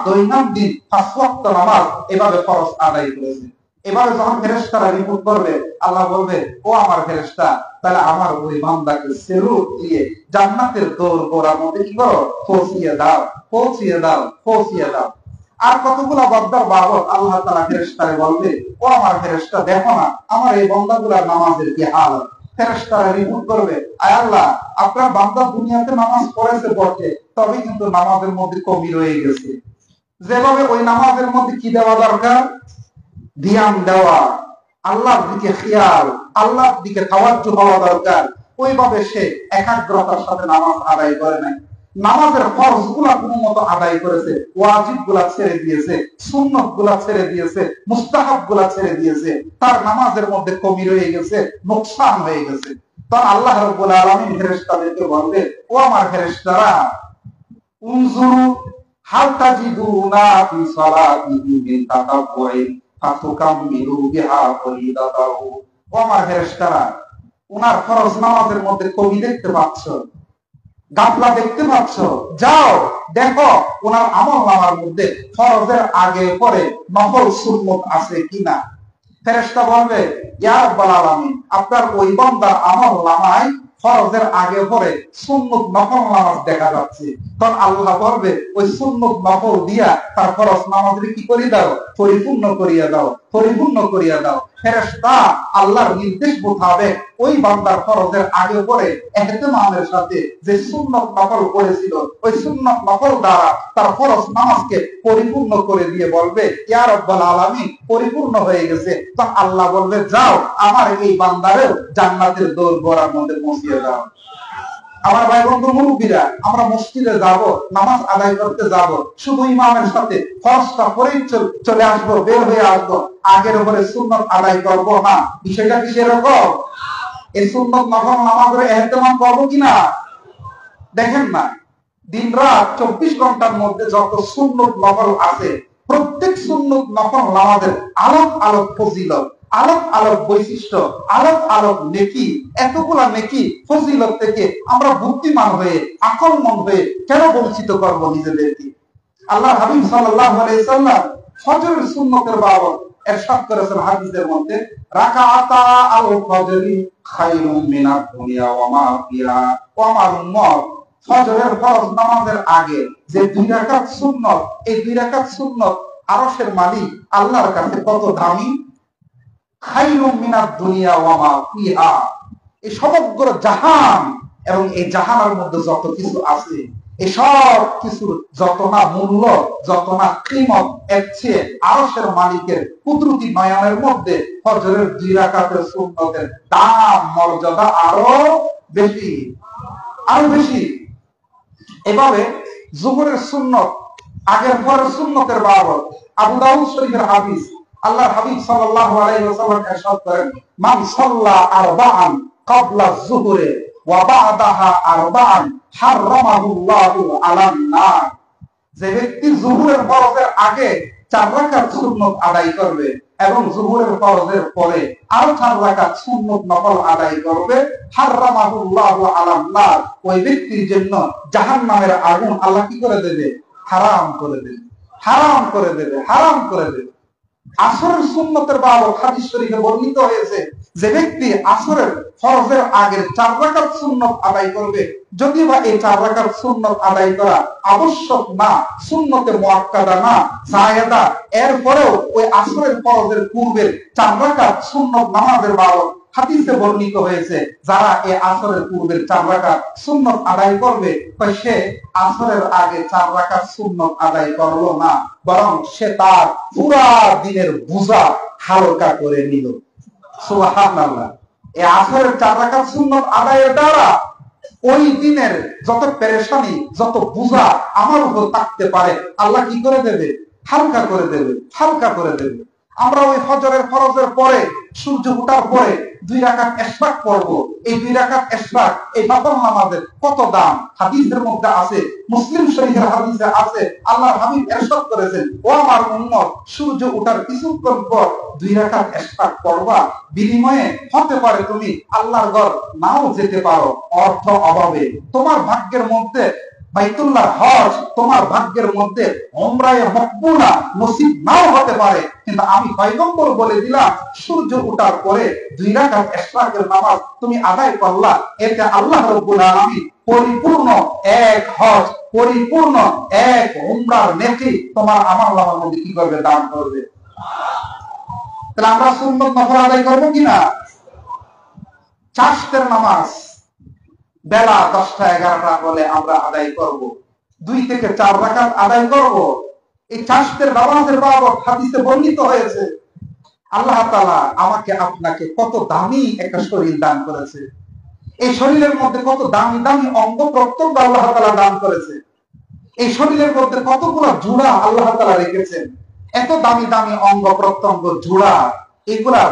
[SPEAKER 1] দৈনন্দিন 5 ওয়াক্ত নামাজ এভাবে ফরজ আদায় করেছে। এবারে যখন ফেরেশতারা রিপোর্ট করবে, আল্লাহ বলবে, ও আমার ফেরেশতা, তাহলে আমার ওই বান্দাকে সেরুট দিয়ে জান্নাতের দোরগোড়ার মধ্যে কি করো, পৌঁছিয়ে দাও, পৌঁছিয়ে দাও, পৌঁছিয়ে দাও। আর কতগুলা বান্দার বাবদ আল্লাহ তাআলা ফেরেশতারে বলবে, ও আমার ফেরেশতা, দেখো না আমার এই বান্দাগুলার নামাজের কি হাল। ফেরেশতারা রিপোর্ট করবে, আয় আল্লাহ, আপনার বান্দা দুনিয়াতে নামাজ পড়েছে বটে, তবে কিন্তু নামাজের মধ্যে কমি রয়ে গেছে। যেভাবে ওই নামাজের মধ্যে কি দেওয়া দরকার, ধ্যান দেওয়া, আল্লাহর দিকে খেয়াল, আল্লাহর দিকে তাওয়াজ্জুহ হওয়া দরকার, ওইভাবে সে একাগ্রতার সাথে নামাজ আদায় করে নাই। নামাজের ফরজ গুলা কোনো মতো আদায় করেছে, ওয়াজিব গুলা ছেড়ে দিয়েছে, সুন্নত গুলা ছেড়ে দিয়েছে, মুস্তাহাব গুলা ছেড়ে দিয়েছে, তার নামাজের মধ্যে কমি রয়ে গেছে, নোকসান হয়ে গেছে। তখন আল্লাহ রাব্বুল আলামিন ফেরেশতাদেরকে বলবে, ও আমার ফেরেশতারা, উনজুরু হাল তাজিদুনা ফি সালাতিহি মিন তাতাব্বুই ফাতুকাম্মিলু বিহা ফরিদাতাহু। ও আমার ফেরেশতারা, উনার ফরজ নামাজের মধ্যে কমি দেখতে পাচ্ছ, গাফলা দেখতে পাচ্ছ, যাও দেখো ওনার আমল নামার মধ্যে ফরজের আগে পরে নফল সুন্নত আছে কিনা। ফেরেশতা বলবে, ইয়া রাব্বাল আলামিন, আপনার ওই বান্দার আমল নামায় ফরজের আগে পরে সুন্নত নফল নামাজ দেখা যাচ্ছে। তখন আল্লাহ বলবে, ওই সুন্নত নফল দিয়া তার ফরজ নামাজের কি করে দাও, পরিপূর্ণ করিয়া দাও, পরিপূর্ণ করিয়া দাও। ফেরেশতা আল্লাহর নির্দেশ মোতাবেক ওই বান্দার ফরজের আগে পরে ইহতিমামের সাথে যে সুন্নত নফল করেছিল, ওই সুন্নত নফল দ্বারা তার ফরজ নামাজকে পরিপূর্ণ করে দিয়ে বলবে, ইয়া রাব্বাল আলামিন, পরিপূর্ণ হয়ে গেছে। তখন আল্লাহ বলবে, যাও আমার এই বান্দারেও জান্নাতের দোরগোড়ার মধ্যে পৌঁছিয়ে দাও। আমার ভাই বন্ধু মুরব্বীরা, আমরা মসজিদে যাব, নামাজ আদায় করতে যাব, শুধু ইমামের সাথে ফরজটা পড়েই চলে আসবো, বের হয়ে আসবো, আগের উপরে সুন্নত আদায় করব না। বিষয়টা কি সেরকম? এই সুন্নত নফল নামাজের এহতেমাম করবো কিনা? দেখেন না, দিন রাত 24 ঘন্টার মধ্যে যত সুন্নত নফল আছে, প্রত্যেক সুন্নত নফল নামাজের আলোক আলোক ফজিলত, আলোক আলোক বৈশিষ্ট্য, আলোক আলোক নেকি। এতগুলা নেকি ফজিলত থেকে আমরা বুদ্ধিমান হয়ে, আকলমন হয়ে কেন বঞ্চিত করব নিজেদেরকে? আল্লাহ হাবিব সাল্লাল্লাহু আলাইহি সাল্লাম ফজরের সুন্নতের বাবদ ইরশাদ করেছেন হাদিসের মধ্যে, রাকাআতা আল ফজরি খায়রুম মিনাদ দুনিয়া ওয়া মা ফিহা। ওয়া আমার উম্মত, ফজরের ফরজ নামাজের আগে যে 2 রাকাত সুন্নত, এই 2 রাকাত সুন্নত আরশের মালিক আল্লাহর কাছে কত দামি। খায়রুম মিনাদ দুনিয়া ওয়া মা ফিহা, এই সমগ্র জাহান এবং এই জাহানের মধ্যে যত কিছু আছে, এই সব কিছুর যত না মূল্য, যত না কিমত, এর চেয়ে আরশের মালিকের কুদরতি নয়নের মধ্যে ফজরের 2 রাকাতের সুন্নতের দাম, মর্যাদা আরো বেশি, আরো বেশি। এভাবে জোহরের সুন্নত, আগের পরের সুন্নতের বাবদ আবু দাউদ শরীফের হাদিস, আল্লাহর হাবিব সাল্লাল্লাহু আলাইহি ওয়াসাল্লাম ইরশাদ করেন, মান সাল্লা আরবাআন ক্বাবলা যুহরি ওয়া বা'দাহা আরবাআন হারামাহুল্লাহু আলান নার। যে ব্যক্তি যুহরের ফরজের আগে 4 রাকাত সুন্নত আদায় করবে এবং যুহরের ফরজের পরে আরো 4 রাকাত সুন্নত নফল আদায় করবে, হারামাহুল্লাহু আলান নার, ওই ব্যক্তির জন্য জাহান্নামের আগুন আল্লাহ কি করে দেবে? হারাম করে দেবে, হারাম করে দেবে, হারাম করে দেবে। আসরের সুন্নতের বাবদ হাদিস শরীফে বর্ণিত হয়েছে, যে ব্যক্তি আসরের ফরজের আগের 4 রাকাত সুন্নত আদায় করবে, যদিও বা এই 4 রাকাত সুন্নত আদায় করা আবশ্যক না, সুন্নতে মুআক্কাদা না, জায়েদা, এরপরেও ওই আসরের ফরজের পূর্বের 4 রাকাত সুন্নত নামাজের বাবদ হাদিসে বর্ণিত হয়েছে, যারা এই আসরের পূর্বের 4 রাকাত সুন্নত আদায় করবে, সে আসরের আগে 4 রাকাত সুন্নত আদায় করলো না, বরং সে তার পুরা দিনের বোঝা হালকা করে নিল। সুবহানাল্লাহ। এই আসরের 4 রাকাত সুন্নত আদায়ের দ্বারা ওই দিনের যত পেরেশানি, যত বোঝা আমার উপর থাকতে পারে, আল্লাহ কি করে দেবে? হালকা করে দেবে, হালকা করে দেবে। আমরা ওই ফজরের ফরজের পরে, সূর্য ওঠার পরে 2 রাকাত ইশরাক পড়বো। এই 2 রাকাত ইশরাক, এই নফল নামাজের কত দাম হাদিসের মধ্যে আছে, মুসলিম শরীফের হাদিসে আছে। আল্লাহর হাবিব ইরশাদ করেছেন, ও আমার উম্মত, সূর্য ওঠার কিছুক্ষণ পর 2 রাকাত ইশরাক পড়বা, বিনিময়ে হতে পারে তুমি আল্লাহর ঘর নাও যেতে পারো অর্থ অভাবে, তোমার ভাগ্যের মধ্যে বাইতুল্লাহ হজ, তোমার ভাগ্যের মধ্যে উমরায়ে মাকবুলা নসিব নাও হতে পারে, কিন্তু আমি পয়গম্বর বলে দিলাম, সূর্য ওঠার পরে 2 রাকাত ইশরাকের নামাজ তুমি আদায় করলা, এতে আল্লাহ রাব্বুল আলামিন পরিপূর্ণ এক হজ, পরিপূর্ণ এক উমরার নেকি তোমার আমলনামার মধ্যে কি করবে? দান করবে। তাহলে আমরা সুন্নত নফল আদায় করব কিনা? চাশতের নামাজ বেলা 10টা 11টা বলে আমরা আদায় করব, 2 থেকে 4 রাকাত আদায় করব। এই চাশতের নামাজের বাবদ হাদিসে বর্ণিত হয়েছে, আল্লাহ তাআলা আমাকে আপনাকে কত দামি একটা শরীর দান করেছে, এই শরীরের মধ্যে কত দামি দামি অঙ্গ প্রত্যঙ্গ আল্লাহ তাআলা দান করেছে, এই শরীরের মধ্যে কতগুলো জোড়া আল্লাহ তাআলা রেখেছেন। এত দামি দামি অঙ্গ প্রত্যঙ্গ জোড়া, এগুলার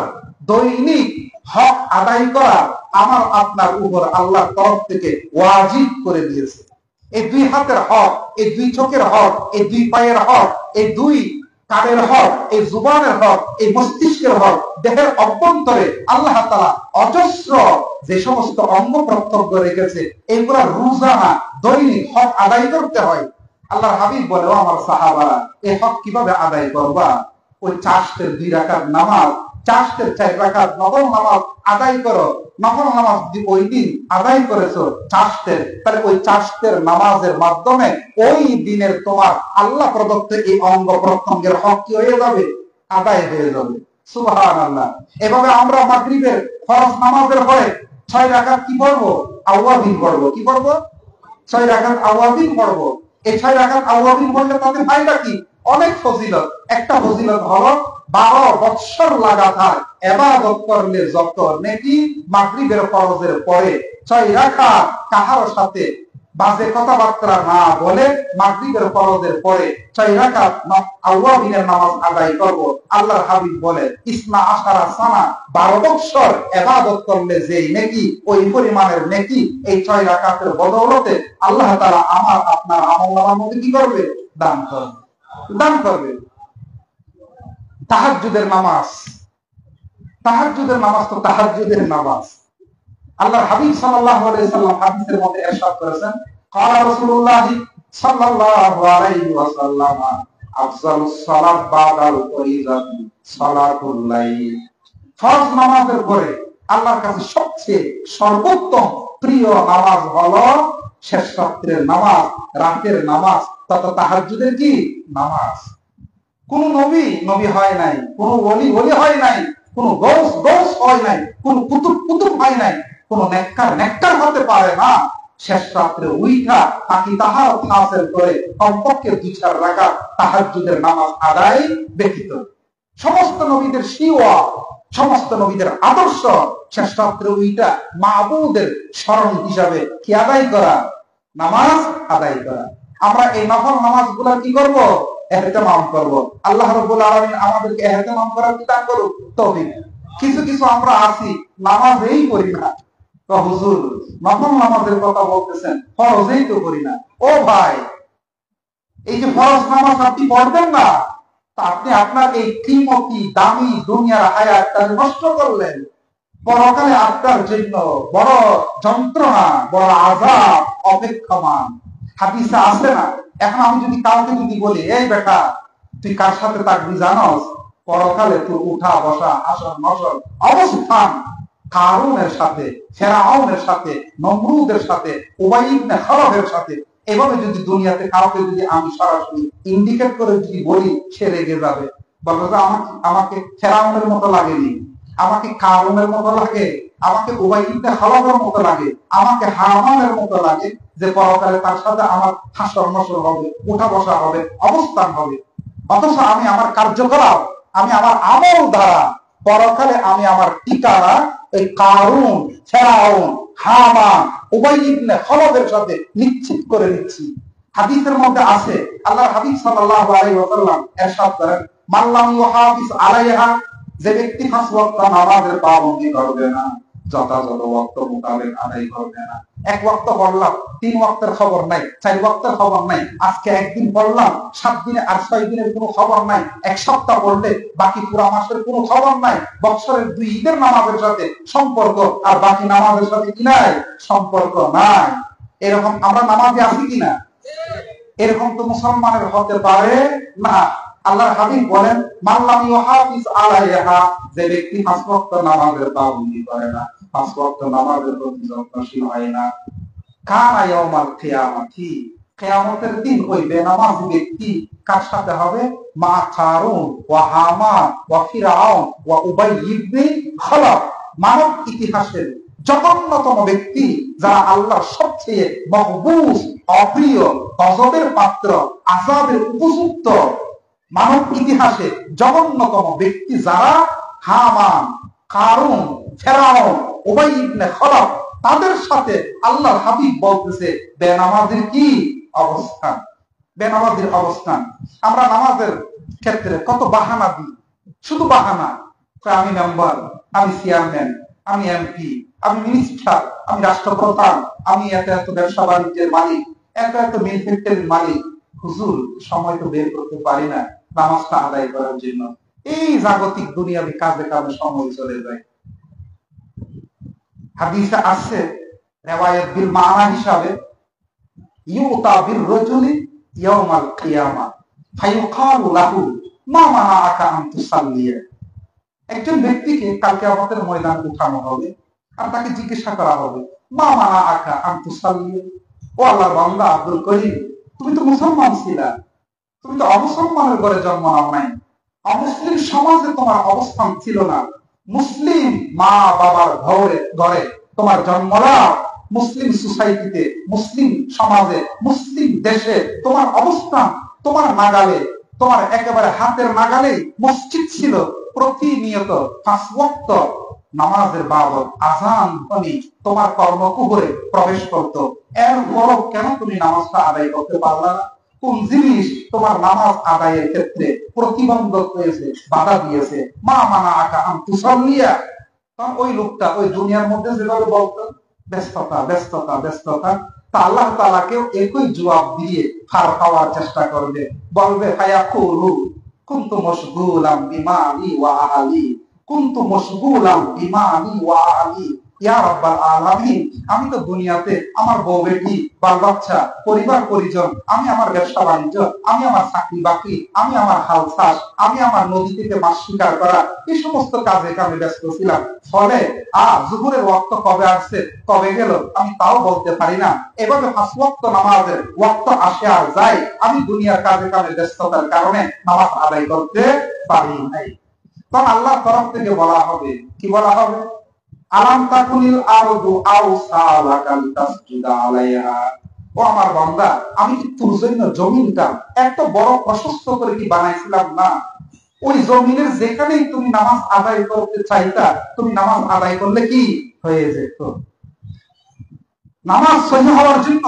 [SPEAKER 1] দৈনিক হক আদায় করা আমার আপনার উপর আল্লাহর তরফ থেকে ওয়াজিব করে দিয়েছে। এই 2 হাতের হক, এই 2 চোখের হক, এই 2 পায়ের হক, এই 2 কানের হক, এই জুবানের হক, এই মস্তিষ্কের হক, দেহের অভ্যন্তরে আল্লাহ তাআলা অজস্র যে সমস্ত অঙ্গ প্রত্যঙ্গ রেখেছে, এগুলা রোজানা দৈনিক হক আদায় করতে হয়। আল্লাহর হাবিব বলে, ও আমার সাহাবারা, এই হক কিভাবে আদায় করবা? ওই চাশতের 2 রাকাত নামাজ, চাশতের 4 রাকাত নফল নামাজ আদায় করো। নফল নামাজ ওই দিন আদায় করেছো চাশতের, তাহলে ওই চাশতের নামাজের মাধ্যমে ওই দিনের তোমার আল্লাহ প্রদত্ত এই অঙ্গ প্রত্যঙ্গের হক কি হয়ে যাবে? আদায় হয়ে যাবে। সুবহানাল্লাহ। এভাবে আমরা মাগরিবের ফরজ নামাজের পরে 6 রাকাত কি পড়বো? আওয়াবিন পড়বো। কি পড়বো? 6 রাকাত আওয়াবিন পড়বো। এই 6 রাকাত আওয়াবিন পড়লে তাতে ফায়দা কি? অনেক ফজিলত। একটা ফজিলত হলো 12 বৎসর লাগাতার ইবাদত করলে যত নেকি মাগরিবের ফরজের পরে 6 রাকাত কাহার সাথে বাজে কথাবার্তা না বলে মাগরিবের ফরজের পরে 6 রাকাত আওয়াবিনের নামাজ আদায় করব। আল্লাহর হাবিব বলে ইসনা আশারা সানা 12 বৎসর ইবাদত করলে যেই নেকি ওই পরিমাণের নেকি এই 6 রাকাতের বদৌলতে আল্লাহ তাআলা আমার আপনার আমলনামার মধ্যে কি করবে? দান করবে, দান করবে। তাহাজ্জুদের নামাজ, তাহাজ্জুদের নামাজ তো তাহাজ্জুদের নামাজ। আল্লাহর হাবিব সাল্লাল্লাহু আলাইহি সাল্লাম হাদিসের মধ্যে ইরশাদ করেছেন, ক্বালা রাসূলুল্লাহ সাল্লাল্লাহু আলাইহি ওয়াসাল্লাম আফজালুস সালাত বাদাল ফরিজাতি সালাতুল লাইল। ফরজ নামাজের পরে আল্লাহর কাছে সবচেয়ে সর্বোত্তম প্রিয় নামাজ হলো শেষ রাতের নামাজ, রাতের নামাজ, তথা তাহাজ্জুদের কি নামাজ। কোন নবী নবী হয় নাই, কোন ওলি ওলি হয় নাই, কোন গৌস গৌস হয় নাই, কোন কুতুব কুতুব হয় নাই, কোন নেককার নেককার হতে পারে না শেষ রাত্রে উইঠা তাকে তাহার হাসিল করে কমপক্ষে 2-4 রাকাত তাহাজ্জুদের নামাজ আদায় ব্যতীত। সমস্ত নবীদের শিওয়া, সমস্ত নবীদের আদর্শ শেষ রাত্রে উইঠা মাবুদের স্মরণ হিসাবে কি আদায় করা? নামাজ আদায় করা। আমরা এই নফল নামাজগুলো কি করব? ইহতিমাম করব। আল্লাহ রাব্বুল আলামিন আমাদেরকে ইহতিমাম করার দান করুক তৌফিক। কিছু কিছু আমরা আছি নামাজই করি না। তো হুজুর নফল নামাজের কথা বলতেছেন, ফরজই তো করি না। ও ভাই, এই যে ফরজ নামাজ আপনি পড়বেন না, তা আপনি আপনার এই কিমতি দামি দুনিয়ার হায়াতটা নষ্ট করলেন। পরকালে আপনার জন্য বড় যন্ত্রণা, বড় আযাব অপেক্ষমান। হাদিসে আছে না? এখন আমি যদি কাউকে যদি বলি, এই বেটা তুই কার সাথে থাকবি জানোস? পরকালে তোর উঠা বসা আসর নসর অবস্থান কারুনের সাথে, ফেরাউনের সাথে, নমরুদের সাথে, উবাই ইবনে খালফের সাথে। এভাবে যদি দুনিয়াতে কাউকে যদি আমি সরাসরি ইন্ডিকেট করে যদি বলি, সে রেগে যাবে, বলবে যে আমাকে ফেরাউনের মতো লাগেনি, আমাকে কারুনের মতো লাগে, আমাকে উবাই ইবনে খালফের মতো লাগে, আমাকে হামানের মতো লাগে, যে পরকালে তার সাথে আমার হাসর নসর হবে, উঠা বসা হবে, অবস্থান হবে। অথচ আমি আমার কার্যকলাপ, আমি আমার আমল দ্বারা পরকালে আমি আমার ঠিকানা এই কারুন, ফেরাউন, হামান, উবাই ইবনে খালফের সাথে নিশ্চিত করে নিচ্ছি। হাদিসের মধ্যে আছে, আল্লাহর হাবিব সাল্লাল্লাহু আলাইহি ওয়াসাল্লাম ইরশাদ করেন, মান লাম ইউহাফিজ আলাইহা, যে ব্যক্তি 5 ওয়াক্ত নামাজের পাবন্দি করবে না, যথাযথ ওয়াক্ত মোতাবেক আদায় করবে না। 1 ওয়াক্ত পড়লাম, 3 ওয়াক্তের খবর নাই, 4 ওয়াক্তের খবর নাই, আজকে একদিন পড়লাম, 7 দিনে আর 6 দিনের কোনো খবর নাই, 1 সপ্তাহ পড়লে বাকি পুরো মাসের কোনো খবর নাই, বছরের 2 ঈদের নামাজের সাথে সম্পর্ক আর বাকি নামাজের সাথে কি নাই? সম্পর্ক নাই। এরকম আমরা নামাজে আছি কিনা? এরকম তো মুসলমানের হতে পারে না। আল্লাহর হাবিব বলেন, মান লাম ইউহাফিজ আলাইহা, যে ব্যক্তি 5 ওয়াক্ত নামাজের পাবন্দি করে না, 5 ওয়াক্ত নামাজের প্রতি যত্নশীল হয় না, কানা ইয়াউমাল কিয়ামাতি, কিয়ামতের দিন ওই বেনামাজি ব্যক্তি কার সাথে হবে? মা কারুন ওয়া হামান ওয়া ফিরাউন ওয়া উবাই ইবনে খালফ, মানব ইতিহাসের জঘন্যতম ব্যক্তি, যারা আল্লাহর সবচেয়ে মহবুস, অপ্রিয়, গজবের পাত্র, আযাবের উপযুক্ত মানব ইতিহাসে জঘন্যতম ব্যক্তি যারা, হামান, কারুন, ফেরাউন, উবাই ইবনে খালফ, তাদের সাথে আল্লাহর হাবিব বলতেছে বেনামাজির কি অবস্থান, বেনামাজির অবস্থান। আমরা নামাজের ক্ষেত্রে কত বাহানা দিই, শুধু বাহানা। আমি মেম্বার, আমি চেয়ারম্যান, আমি এমপি, আমি মিনিস্টার, আমি রাষ্ট্রপ্রধান, আমি এত এত ব্যবসা বাণিজ্যের মালিক, এত এত মিল ফ্যাক্টরির মালিক। হুজুর সময় তো বের করতে পারি না নামাজটা আদায় করার জন্য। এই জাগতিক দুনিয়াবি কাজে কাজে সময় চলে যায়। হাদিসে আছে রিওয়ায়াত বিল মানা হিসাবে, ইউতা বির রাজুলি ইয়াউমাল কিয়ামা ফায়ুকালু লাহু মা মানাআকা আন তুসাল্লিয়া। একজন ব্যক্তিকে কালকে কিয়ামতের ময়দানে উঠানো হবে আর তাকে জিজ্ঞাসা করা হবে, মা মানাআকা আন তুসাল্লিয়া, ও আল্লাহর বান্দা আব্দুল করিম, তুমি তো মুসলমান ছিলা, তুমি তো অমুসলমানের ঘরে জন্ম নাও নাই, অমুসলিম সমাজে তোমার অবস্থান ছিল না, মুসলিম মা বাবার ঘরে তোমার জন্ম নাও, মুসলিম সোসাইটিতে, মুসলিম সমাজে, মুসলিম দেশে তোমার অবস্থান তোমার নাগালে, তোমার একেবারে হাতের নাগালে মসজিদ ছিল, প্রতিনিয়ত 5 ওয়াক্ত নামাজের বাবদ আযান ধ্বনি তোমার কর্মকুহরে প্রবেশ করত, এরপরও কেন তুমি নামাজটা আদায় করতে পারলা না? কোন জিনিস তোমার নামাজ আদায়ের ক্ষেত্রে প্রতিবন্ধক হয়েছে, বাধা দিয়েছে? মা মানা আকা আন তুসাল্লিয়া। তখন ওই লোকটা ওই দুনিয়ার মধ্যে যেভাবে বলতো ব্যস্ততা ব্যস্ততা ব্যস্ততা, তা আল্লাহ তাআলাকেও একই জবাব দিয়ে ফার পাওয়ার চেষ্টা করবে, বলবে ফায়াকুলু কুনতু মাশগুলাম বিমালি ওয়া আহলি, কুনতু মাশগুলাম বিমালি ওয়া আহলি ইয়া রাব্বাল আলামিন। আমি তো দুনিয়াতে আমার বউ বেটি, বাল বাচ্চা, পরিবার পরিজন, আমি আমার ব্যবসা বাণিজ্য, আমি আমার চাকরি বাকরি, আমি আমার হাল চাষ, আমি আমার নদী থেকে মাছ শিকার করা, এই সমস্ত কাজে কামে ব্যস্ত ছিলাম। ফলে জোহরের ওয়াক্ত কবে আসছে কবে গেল আমি তাও বলতে পারি না। এভাবে 5 ওয়াক্ত নামাজের ওয়াক্ত আসে আর যায়, আমি দুনিয়ার কাজে কামে ব্যস্ততার কারণে নামাজ আদায় করতে পারি নাই। তখন আল্লাহর তরফ থেকে বলা হবে, কি বলা হবে? আলাম তাকুনিল আরদু আওসা লাকা লিতাসজুদা আলাইহা। ও আমার বান্দা, আমি কি তোর জন্য জমিনটা এত বড় প্রশস্ত করে কি বানাইছিলাম না? ওই জমিনের যেখানেই তুমি নামাজ আদায় করতে চাইতা, তুমি নামাজ আদায় করলে কি হয়ে যেত। নামাজ সহিহ হওয়ার জন্য,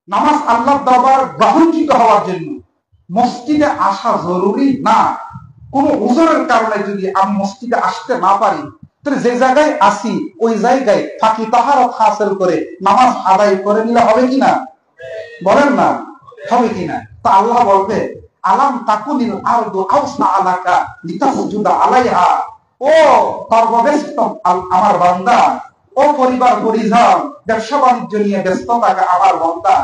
[SPEAKER 1] নামাজ আল্লাহর দরবার গ্রহণযোগ্য হওয়ার জন্য মসজিদে আসা জরুরি না। কোন উযরের কারণে যদি আমি মসজিদে আসতে না পারি, তাহলে যে জায়গায় আসি ওই জায়গায় ফাঁকি তাহারত হাসিল করে নামাজ আদায় করে নিলে হবে কিনা? বলেন না, হবে কিনা? তা আল্লাহ বলবে আলাম তাকুনিল আরদু আওসা আলাকা লিতাসজুদা আলাইহা। ও সর্বব্যস্ত আমার বান্দা, ও পরিবার পরিজন, ব্যবসা বাণিজ্য নিয়ে ব্যস্ত থাকা আমার বান্দা,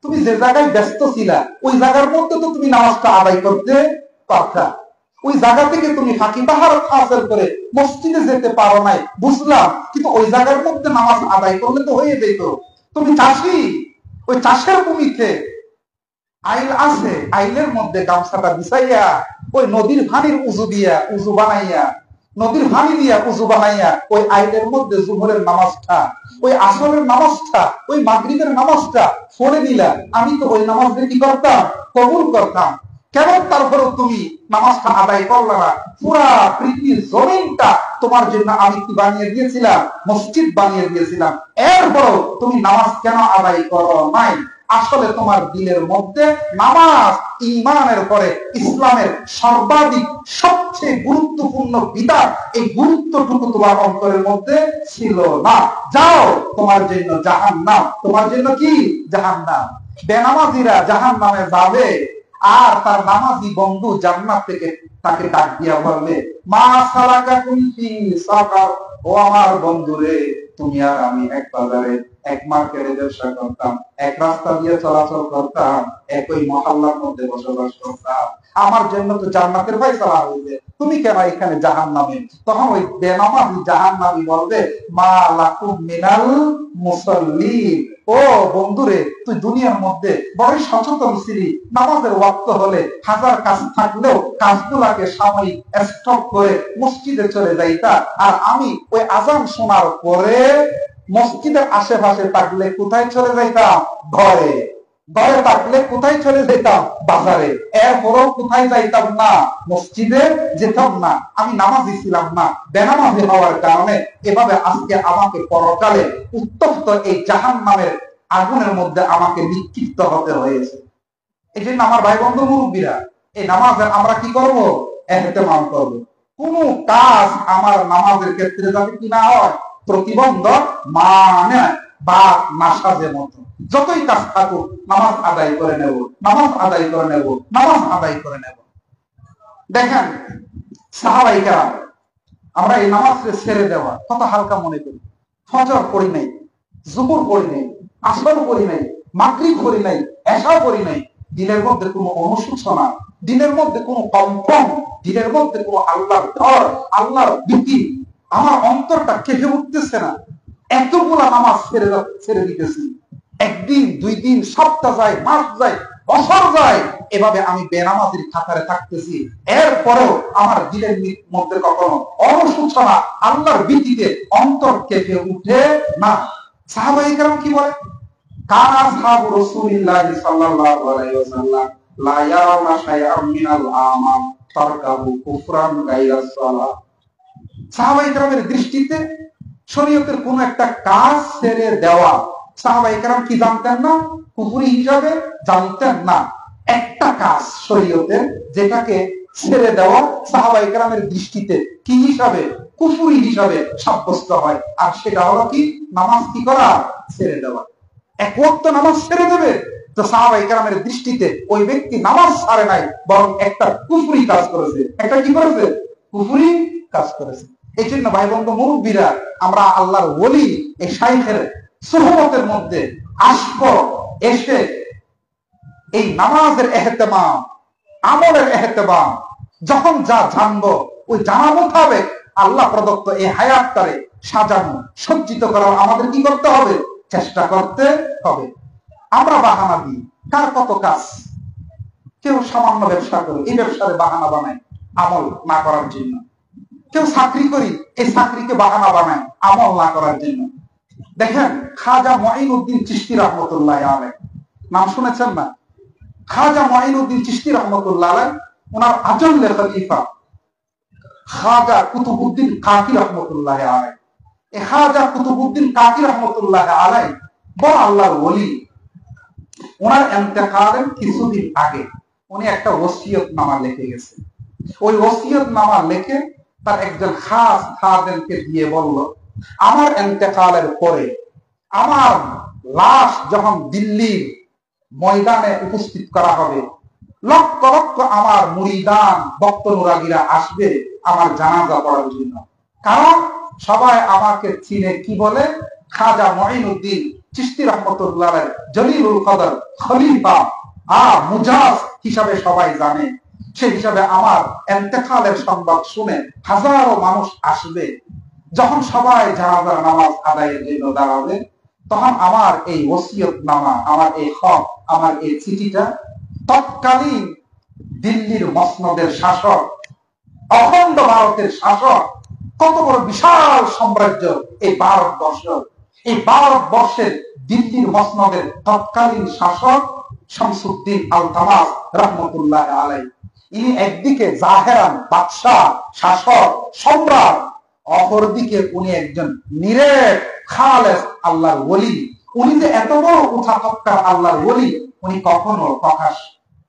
[SPEAKER 1] তুমি যে জায়গায় ব্যস্ত ছিলা ওই জায়গার মধ্যে তো তুমি নামাজটা আদায় করতে পারতা। ওই জায়গা থেকে তুমি ফাঁকি তাহারত হাসিল করে মসজিদে যেতে পারো নাই, বুঝলাম, কিন্তু ওই জায়গার মধ্যে নামাজ আদায় করলে তো হয়ে যেত। তুমি চাষি, ওই চাষের ভূমিতে আইল আছে, আইলের মধ্যে গামছাটা বিছাইয়া ওই নদীর পানির উজু দিয়া উজু বানাইয়া, নদীর পানি দিয়া উজু বানাইয়া ওই আইলের মধ্যে জোহরের নামাজটা, ওই আসরের নামাজটা, ওই মাগরিবের নামাজটা পড়ে দিলা, আমি তো ওই নামাজকে কি করতাম? কবুল করতাম। কেন তারপরেও তুমি নামাজটা আদায় করলে না? পুরা পৃথিবীর জমিনটা তোমার জন্য আমি কি বানিয়ে দিয়েছিলাম? মসজিদ বানিয়ে দিয়েছিলাম। এরপরও তুমি নামাজ কেন আদায় করো নাই? আসলে তোমার দিলের মধ্যে নামাজ ঈমানের পরে ইসলামের সর্বাধিক সবচেয়ে গুরুত্বপূর্ণ বিধান, এই গুরুত্বটুকু তোমার অন্তরের মধ্যে ছিল না। যাও, তোমার জন্য জাহান্নাম। তোমার জন্য কি? জাহান্নাম। বেনামাজিরা জাহান্নামে যাবে, আর তার নামাজি বন্ধু জান্নাত থেকে তাকে ডাক দিয়া বলবে মা সালাকাকুম ফি সাকার। ও আমার বন্ধু রে, তুমি আর আমি এক বাজারে এক মার্কেটে ব্যবসা করতাম, এক রাস্তা দিয়ে চলাচল করতাম, একই মহল্লার মধ্যে বসবাস করতাম, আমার জন্য তো জান্নাতের ফয়সালা হইবে, তুমি কেন এখানে জাহান্নামে? তখন ওই বেনামাজি জাহান্নামী বলবে মা লাকুম মিনাল মুসাল্লিন। ও বন্ধুরে, তুই দুনিয়ার মধ্যে বড় সচেতন ছিলি, নামাজের ওয়াক্ত হলে হাজার কাজ থাকলেও কাজগুলাকে সাময়িক স্টপ করে মসজিদে চলে যাইতা, আর আমি ওই আজান শোনার পরে মসজিদের আশেপাশে থাকলে কোথায় চলে যাইতাম? ঘরে। ঘরে থাকলে কোথায় চলে যেতাম? বাজারে। এরপরও কোথায় যাইতাম না? মসজিদে যেতাম না। আমি নামাজি ছিলাম না। বেনামাজি হওয়ার কারণে এভাবে আজকে আমাকে পরকালে উত্তপ্ত এই জাহান্নামের আগুনের মধ্যে আমাকে নিক্ষিপ্ত হতে হয়েছে। এই জন্য আমার ভাই বন্ধু মুরব্বীরা, এই নামাজের আমরা কি করবো? ইহতেমাম করব। কোন কাজ আমার নামাজের ক্ষেত্রে যাতে কি না হয় প্রতিবন্ধক মানে বা নাসাজের মতো, যতই কাজ থাকুক নামাজ আদায় করে নেব, নামাজ আদায় করে নেব, নামাজ আদায় করে নেব। দেখেন সাহাবায়ে কেরাম, আমরা এই নামাজকে ছেড়ে দেওয়া কত হালকা মনে করি। ফজর পড়ি নাই, জোহর পড়ি নাই, আসর পড়ি নাই, মাগরিব পড়ি নাই, এশা পড়ি নাই, দিনের মধ্যে কোনো অনুশোচনা, দিনের মধ্যে কোনো কম্পন, দিনের মধ্যে কোনো আল্লাহর ডর, আল্লাহর ভীতি, আমার অন্তরটা কেঁপে উঠতেছে না। এতগুলা নামাজ ছেড়ে দিতেছি, একদিন দুই দিন, সপ্তাহ যায়, মাস যায়, বছর যায়, এভাবে আমি বেনামাজির কাতারে থাকতেছি। এরপরেও আমার দিলের মধ্যে কখনো অনুশোচনা, আল্লাহর ভীতিতে অন্তর কেঁপে উঠে না। সাহাবায়ে কেরাম কি বলে? কানা আসহাবু রাসূলিল্লাহি সাল্লাল্লাহু আলাইহি ওয়াসাল্লাম লা ইয়ারাউনা শাইআম মিনাল আমাল তারকাহু কুফরান গায়রা সালাহ। সাহাবায়ে কেরামের দৃষ্টিতে শরীয়তের কোন একটা কাজ ছেড়ে দেওয়া সাহাবায়ে কেরাম কি জানতেন না? কুফরি হিসাবে জানতেন না। একটা কাজ শরীয়তের যেটাকে ছেড়ে দেওয়া সাহাবায়ে কেরামের দৃষ্টিতে কি হিসাবে? কুফরি হিসাবে সাব্যস্ত হয়, আর সেটা হলো কি? নামাজ কি করা? ছেড়ে দেওয়া। এক ওয়াক্ত নামাজ ছেড়ে দেবে তো সাহাবায়ে কেরামের দৃষ্টিতে ওই ব্যক্তি নামাজ ছাড়ে নাই, বরং একটা কুফরি কাজ করেছে। একটা কি করেছে? কুফরি কাজ করেছে। এই জন্য ভাই বন্ধু মুরব্বীরা, আমরা আল্লাহর ওলি এই শাইখের সুহবতের মধ্যে আসবো, এসে এই নামাজের এহতেমাম, আমলের এহতেমাম, যখন যা জানবো ওই জানা মোতাবেক আল্লাহ প্রদত্ত এই হায়াতটারে সাজানো, সজ্জিত করার আমাদের কি করতে হবে? চেষ্টা করতে হবে। আমরা বাহানা দিই, কার কত কাজ। কেউ সামান্য ব্যবসা করে, এই ব্যবসারে বাহানা বানায় আমল না করার জন্য। কেউ চাকরি করি, এই চাকরিকে বাহানা বানায় আমল না করার জন্য। দেখেন খাজা মঈনুদ্দিন চিশতি রহমতুল্লাহ আলাইহ, নাম শুনেছেন না? খাজা মঈনুদ্দিন চিশতি রহমতুল্লাহ আলাইহ, ওনার আজল্লে খলিফা খাজা কুতুবউদ্দিন কাকি রহমতুল্লাহ আলাইহ। এই খাজা কুতুবউদ্দিন কাকি রহমতুল্লাহ আলাইহ বড় আল্লাহর ওলি। ওনার ইন্তেকালের কিছুদিন আগে উনি একটা ওসিয়তনামা লিখে গেছে। ওই ওসিয়তনামা লিখে তার একজন খাস খাদেমকে দিয়ে বলল, আমার ইন্তেকালের পরে আমার লাশ যখন দিল্লির ময়দানে উপস্থিত করা হবে, লক্ষ লক্ষ আমার মুরিদান ভক্ত নুরাগীরা আসবে আমার জানাজা পড়ার জন্য। কারণ সবাই আমাকে চিনে কি বলে? খাজা মঈনুদ্দিন চিশতি রহমতুল্লাহ জলিলুল কদর খলিফা মুজাজ হিসাবে সবাই জানে। সেই হিসাবে আমার ইন্তেকালের সংবাদ শুনে হাজারো মানুষ আসবে। যখন সবাই জানাজার নামাজ আদায়ের জন্য দাঁড়াবে, তখন আমার এই ওসিয়তনামা, আমার এই হক, আমার এই চিঠিটা তৎকালীন দিল্লির মসনদের শাসক, অখণ্ড ভারতের শাসক, কত বড় বিশাল সাম্রাজ্য এই ভারতবর্ষ, এই ভারতবর্ষের দিল্লির মসনদের তৎকালীন শাসক শামসুদ্দিন আল-তামাস রহমতুল্লাহ আলাইহ, ইনি একদিকে জাহেরান বাদশাহ, শাসক, সম্রাট, অপরদিকে উনি একজন নিরেট খালেস আল্লাহর ওলি। উনি যে এত বড় উঠাপক্কার আল্লাহর ওলি উনি কখনো প্রকাশ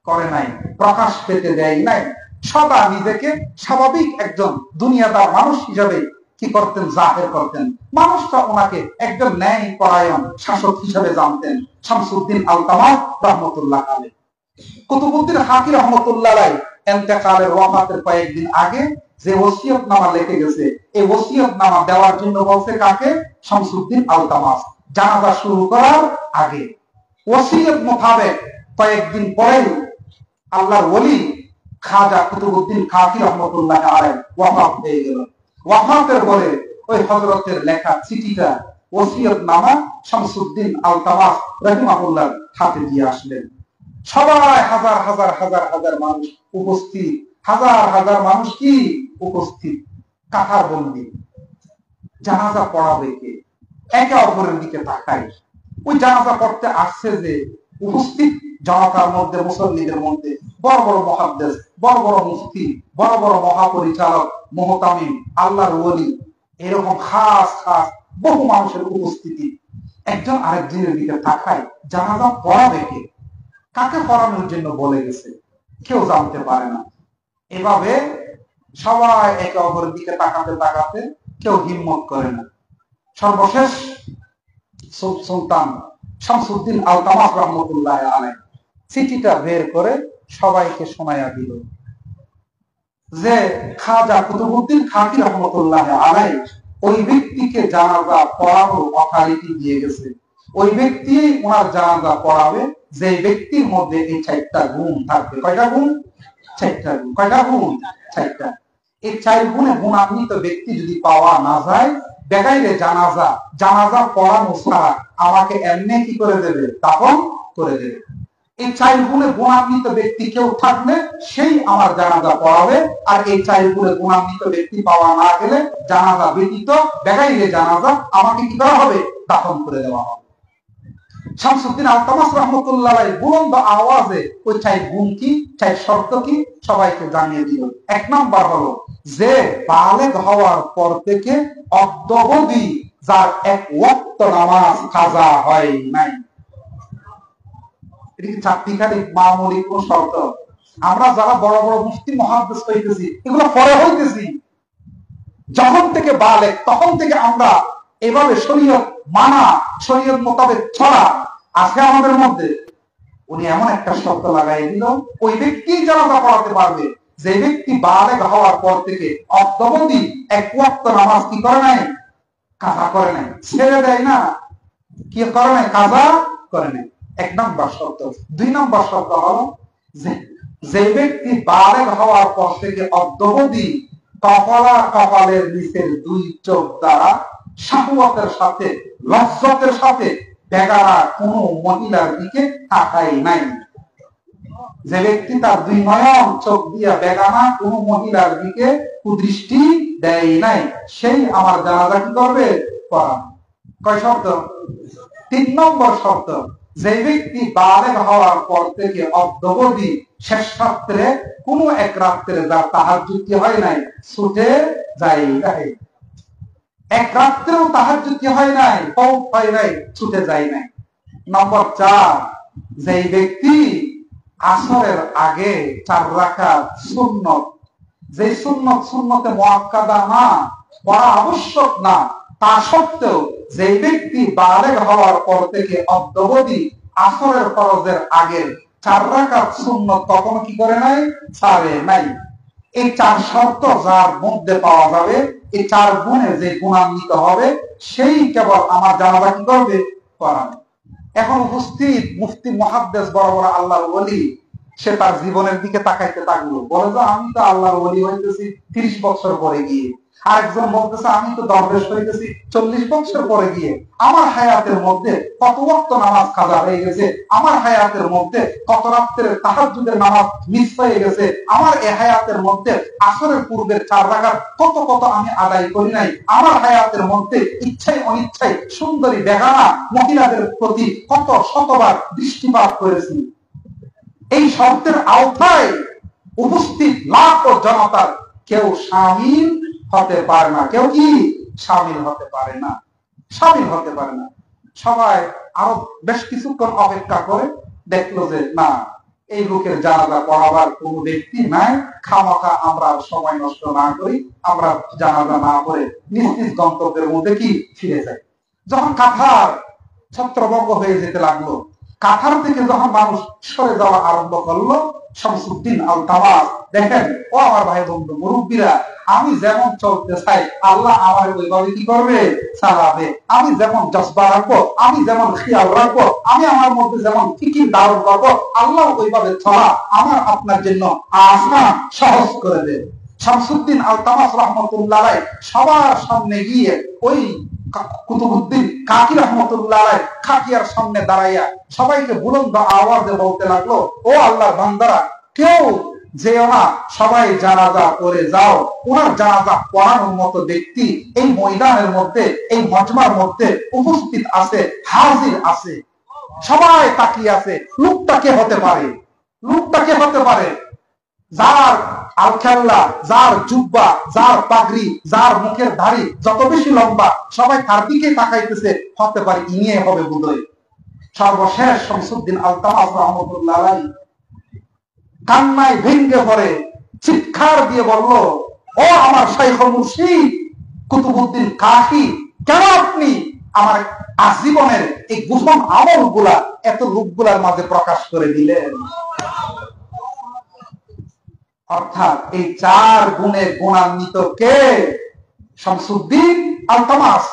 [SPEAKER 1] করে নাই, প্রকাশ পেতে দেয় নাই। সদা নিজেকে স্বাভাবিক একজন দুনিয়াদার মানুষ হিসাবে কি করতেন? জাহের করতেন। মানুষটা ওনাকে একজন ন্যায় পরায়ণ শাসক হিসাবে জানতেন। শামসুদ্দিন আল-তামাস রহমতুল্লাহ আলাইহ, কুতুবউদ্দিন কাকি রহমতুল্লাহ আলাইহ ইন্তেকালের ওয়াফাতের কয়েকদিন আগে যে ওসিয়তনামা লিখে গেছে, এই ওসিয়তনামা দেওয়ার জন্য বলছে কাকে? শামসুদ্দিন আল-তামাস। জানাজা শুরু করার আগে ওসিয়ত মোতাবেক কয়েকদিন পরে আল্লাহর ওলি খাজা কুতুবউদ্দিন কাকি রহমতুল্লাহ আলাইহ ওয়াফাত হয়ে গেল। ওয়াফাতের পরে ওই হযরতের লেখা চিঠিটা, ওসিয়তনামা শামসুদ্দিন আল-তামাস রাহিমাহুল্লাহ হাতে দিয়ে আসলেন। সবাই হাজার হাজার হাজার হাজার মানুষ উপস্থিত, হাজার হাজার মানুষ কি উপস্থিত, কাতার বন্দী। জানাজা পড়াবে কে? একে অপরের দিকে তাকাই। ওই জানাজা পড়তে আসছে যে উপস্থিত জনতার মধ্যে, মুসল্লিদের মধ্যে বড় বড় মুহাদ্দিস, বড় বড় মুফতি, বড় বড় মহাপরিচালক, মুহতামিম, আল্লাহর ওলি, এরকম খাস খাস বহু মানুষের উপস্থিতি। একজন আরেকজনের দিকে তাকায়, জানাজা পড়াবে কে? কাকে পড়ানোর জন্য বলে গেছে কেউ জানতে পারে না। এভাবে সবাই একে অপরের দিকে তাকাতে তাকাতে কেউ হিম্মত করে না। সর্বশেষ সুলতান শামসুদ্দিন আল-তামাস রহমতুল্লাহ আলাইহ চিঠিটা বের করে সবাইকে শোনায়া দিল যে খাজা কুতুবউদ্দিন কাকি রহমতুল্লাহ আলাইহ ওই ব্যক্তিকে জানাজা পড়ানোর অথরিটি দিয়ে গেছে। ওই ব্যক্তি ওনার জানাজা পড়াবে যে ব্যক্তির মধ্যে এই 4টা গুণ থাকবে। কয়টা গুণ? 4টা গুণ। কয়টা গুণ? 4টা। এই 4 গুণে গুণান্বিত ব্যক্তি যদি পাওয়া না যায়, বেগাইরে জানাজা, জানাজা পড়ানো ছাড়া আমাকে এমনি কি করে দেবে? দাফন করে দেবে। এই 4 গুণে গুণান্বিত ব্যক্তি কেউ থাকলে সেই আমার জানাজা পড়াবে, আর এই 4 গুণে গুণান্বিত ব্যক্তি পাওয়া না গেলে জানাজা ব্যতীত বেগাইরে জানাজা আমাকে কি করা হবে? দাফন করে দেওয়া হবে। শামসুদ্দিন আলতামাস রাহমাতুল্লাহ আলাইহি বুলন্দ আওয়াজে ওই 4 গুণ কি 4 শর্ত কি সবাইকে জানিয়ে দিল। 1 নাম্বার হলো যে বালেগ হওয়ার পর থেকে অদ্যাবধি যার 1 ওয়াক্ত নামাজ কাজা হয় নাই। এটা কি চারটিখানি মামুলি কোন শর্ত? আমরা যারা বড় বড় মুফতি মুহাদ্দিস হইতেছি এগুলো পরে হইতেছি, যখন থেকে বালেগ তখন থেকে আমরা এভাবে শরীয়ত মানা, শরীয়ত মোতাবেক চলা আছে আমাদের মধ্যে। উনি এমন একটা শর্ত লাগাই দিল, ওই ব্যক্তি জানাজা পড়াতে পারবে যে ব্যক্তি বালেগ হওয়ার পর থেকে অদ্যাবধি 1 ওয়াক্ত নামাজ কি করে নাই, কাজা করে নাই, ছেড়ে দেয় না, কি করে নাই, কাজা করে নাই। 1 নাম্বার শর্ত। 2 নাম্বার শর্ত হলো যে ব্যক্তি বালেগ হওয়ার পর থেকে অদ্যাবধি কপালের নিচের 2 চোখ দ্বারা শাহওয়াতের সাথে লজ্জতের সাথে বেগারা কোন মহিলার দিকে তাকায় নাই। যে ব্যক্তি তার 2 নয়ন চোখ দিয়া বেগানা কোন মহিলার দিকে কুদৃষ্টি দেয় নাই, সেই আমার জানাজা কি করবে, পড়াবে। কয় শর্ত? 3 নম্বর শর্ত, যে ব্যক্তি বালেগ হওয়ার পর থেকে অদ্যাবধি শেষ রাত্রে কোন এক রাত্রে যার তাহাজ্জুদ হয় নাই, ছুটে যায় নাই, 1 রাত্রেও তাহাজ্জুদ হয় নাই, ফৌত হয় নাই, ছুটে যায় নাই। নম্বর 4, যে ব্যক্তি আসরের আগে 4 রাকাত সুন্নত, যে সুন্নতে মুআক্কাদা না, পড়া আবশ্যক না, তা সত্ত্বেও যে ব্যক্তি বালেগ হওয়ার পর থেকে অদ্যাবধি আসরের ফরজের আগে 4 রাকাত সুন্নত কখনো কি করে নাই, ছাড়ে নাই। এই 4 শর্ত যার মধ্যে পাওয়া যাবে, এই 4 গুণে যে গুণান্বিত হবে, সেই কেবল আমার জানাজা কি করবে, পড়াবে। এখন উপস্থিত মুফতি মুহাদ্দিস বড় বড় আল্লাহর ওলি, সে তার জীবনের দিকে তাকাইতে থাকলো, বলে যে আমি তো আল্লাহর ওলি হইতেছি 30 বছর পরে গিয়ে, আরেকজন বলতেছে আমি তো দরবেশ হইতেছি 40 বছর পরে গিয়ে। আমার হায়াতের মধ্যে কত ওয়াক্ত নামাজ কাজা হয়ে গেছে, আমার হায়াতের মধ্যে কত রাত্রের তাহাজ্জুদের নামাজ মিস হয়ে গেছে, আমার এই হায়াতের মধ্যে আসরের পূর্বের 4 রাকাত কত কত আমি আদায় করি নাই, আমার হায়াতের মধ্যে ইচ্ছায় অনিচ্ছায় সুন্দরী বেগানা মহিলাদের প্রতি কত শতবার দৃষ্টিপাত করেছি। এই শর্তের আওতায় উপস্থিত লাখ জনতার কেউ শামিল হতে পারে না, কেউ কি শামিল হতে পারে না, শামিল হতে পারে না। সবাই আরো বেশ কিছুক্ষণ অপেক্ষা করে দেখলো যে না, এই লোকের জানাজা পড়াবার কোন ব্যক্তি নাই, খামাখা আমরা সময় নষ্ট না করি, আমরা জানাজা না পড়ে নিজ নিজ গন্তব্যের মধ্যে কি ফিরে যাই। যখন কাঁথার ছত্রভঙ্গ হয়ে যেতে লাগলো, কাঁথার থেকে যখন মানুষ সরে যাওয়া আরম্ভ করলো, শামসুদ্দিন আলতামাস দেখেন, ও আমার ভাই বন্ধু মুরব্বীরা, আমি যেমন চলতে চাই আল্লাহ আমার ওইভাবে কি করবে, চালাবে। আমি যেমন জজবা রাখবো, আমি যেমন খেয়াল রাখবো, আমি আমার মধ্যে যেমন ফিকির ধারণ করবো, আল্লাহ ওইভাবে চলা আমার আপনার জন্য আসান সহজ করে দেবে। শামসুদ্দিন আলতামাস রাহমাতুল্লাহ আলাইহি সবার সামনে গিয়ে ওই কুতুবউদ্দিন কাকি রাহমাতুল্লাহ আলাইহি খাকিয়ার সামনে দাঁড়াইয়া সবাইকে বুলন্দ আওয়াজে বলতে লাগলো, ও আল্লাহর বান্দারা, কেউ যেও না, সবাই জানাজা করে যাও। ওনার জানাজা পড়ানোর মতো ব্যক্তি এই ময়দানের মধ্যে, এই মজমার মধ্যে উপস্থিত আছে, হাজির আছে। সবাই তাকিয়ে আছে, লোকটা কে হতে পারে, লোকটা কে হতে পারে, যার আলখাল্লা, যার জুব্বা, যার পাগড়ি, যার মুখের দাড়ি যত বেশি লম্বা, সবাই তার দিকে তাকাইতেছে, হতে পারে ইনিয়ে হবে বোধহয়। সর্বশেষ শামসুদ্দিন আলতামাস রাহমাতুল্লাহ আলাইহি কান্নায় ভেঙ্গে পড়ে চিৎকার দিয়ে বলল, ও আমার শাইখ মুর্শিদ কুতুবউদ্দিন কাকি, কেন আপনি আমার আজীবনের এই গোপন আমল গুলা এত লোকগুলার মাঝে প্রকাশ করে দিলেন? অর্থাৎ এই 4 গুণে গুণান্বিত কে? শামসুদ্দিন আলতামাস।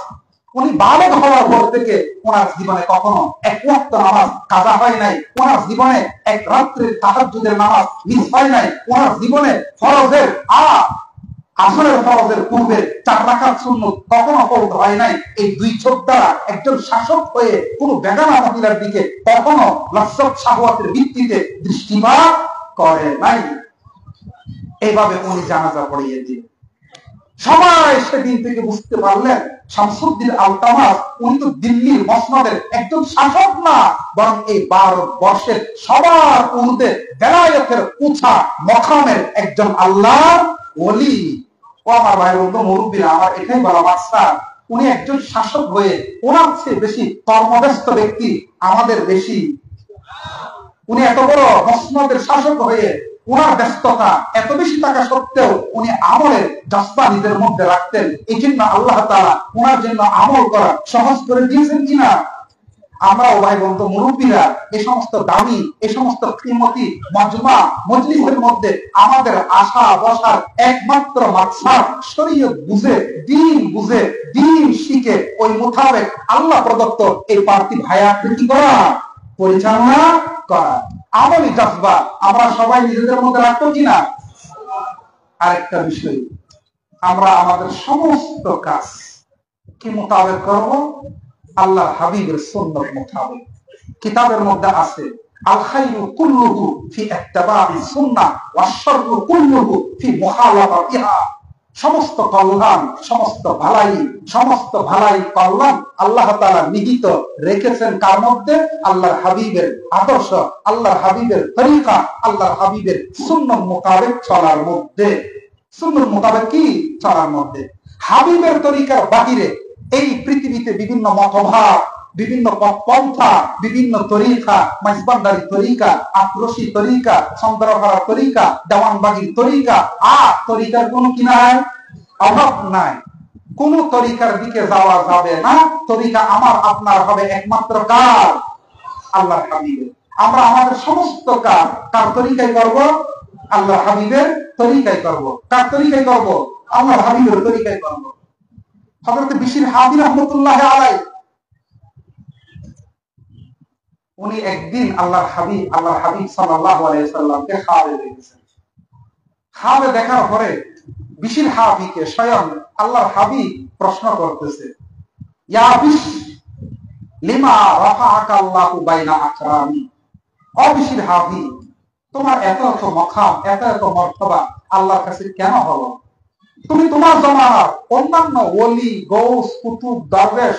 [SPEAKER 1] উনি বালেগ হওয়ার পর থেকে ওনার জীবনে কখনো 1 ওয়াক্ত নামাজ কাজা হয় নাই, ওনার জীবনে 1 রাত্রের তাহাজ্জুদের নামাজ মিস হয় নাই, ওনার জীবনে ফরজের আসরের ফরজের পূর্বে 4 রাকাত সুন্নত কখনো ফরজ হয় নাই। এই 2 চোখ দ্বারা একজন শাসক হয়ে কোন বেগানা মহিলার দিকে কখনো লজ্জত শাহওয়াতের ভিত্তিতে দৃষ্টিপাত করে নাই। এইভাবে উনি জানাজা পড়িয়ে দিন। সবাই সেদিন থেকে বুঝতে পারলেন শামসুদ্দিন আল-তামাস উনি তো দিল্লির মসনদের একজন শাসক না, বরং এই ভারতবর্ষের সবার ঊর্ধ্বে বেলায়েতের উঁচা মকামের একজন আল্লাহর ওলি। ও আমার ভাই বন্ধু মুরব্বীরা, আমার এটাই বলা বাচ্চা, উনি একজন শাসক হয়ে ওনার চেয়ে বেশি কর্মব্যস্ত ব্যক্তি আমাদের বেশি। উনি এত বড় মসনদের শাসক হয়ে ওনার ব্যস্ততা এত বেশি থাকা সত্ত্বেও উনি আমলের জজ্বা নিজের মধ্যে রাখতেন। এই জন্য আল্লাহ তাআলা ওনার জন্য আমল করা সহজ করে দিয়েছেন কিনা? আমরাও ভাই বন্ধু মুরব্বীরা এই সমস্ত দামি, এই সমস্ত কিমতি মজমা মজলিসের মধ্যে আমাদের আশা বসার একমাত্র মাকসাদ শরীয়ত বুঝে, দিন শিখে ওই মোতাবেক আল্লাহ প্রদত্ত এই পার্থিব হায়াতকে কি করা, পরিচালনা করা। আমলি জজবা আমরা সবাই নিজেদের মধ্যে রাখবো কিনা? আরেকটা বিষয়, আমরা আমাদের সমস্ত কাজ কি মোতাবেক করব? আল্লাহ হাবিবের সুন্নাত মোতাবেক। কিতাবের মধ্যে আছে আল খায়রু কুল্লুহু ফি ইত্তিবা'i সুন্নাহ ওয়াশ শাররু কুল্লুহু ফি মুখালাফাতিহা। সমস্ত কল্যাণ, সমস্ত ভালাই কল্যাণ আল্লাহ তাআলা নিহিত রেখেছেন কার মধ্যে? আল্লাহর হাবিবের আদর্শ, আল্লাহর হাবিবের তরিকা, আল্লাহর হাবিবের সুন্নাত মোতাবেক চলার মধ্যে। সুন্নাত মোতাবেক কি চলার মধ্যে। হাবিবের তরিকার বাহিরে এই পৃথিবীতে বিভিন্ন মতভাব, বিভিন্ন পন্থা, বিভিন্ন তরিকা, মাইজবান্ডারি তরিকা, আক্রোশী তরিকা, চন্দ্রভাড়া তরিকা, দেওয়ানবাগির তরিকা, আর তরিকার কোনো কি নাই, অভাব নাই। কোন তরিকার দিকে যাওয়া যাবে না। তরিকা আমার আপনার হবে একমাত্র কার? আল্লাহর হাবিবের। আমরা আমাদের সমস্ত কাজ কার তরিকায় করব? আল্লাহর হাবিবের তরিকায় করব। কার তরিকায় করব? আল্লাহর হাবিবের তরিকায় করব। হযরত বিশির হাদি রাহমাতুল্লাহি আলাইহি উনি একদিন আল্লাহর হাবিব সাল্লাল্লাহু আলাইহি সাল্লামকে খাওয়াবে দেখেছেন। খাওয়াবে দেখার পরে বিশির হাদিকে স্বয়ং আল্লাহর হাবিব প্রশ্ন করতেছে, ইয়া বিশ লিমা রাফাআকা আল্লাহু বাইনা আকরামি। ও বিশির হাদি, তোমার এত এত মাকাম, এত এত মর্তবা আল্লাহর কাছে কেন হলো? তুমি তোমার জামানার অন্যান্য ওলি, গৌস, কুতুব, দরবেশ,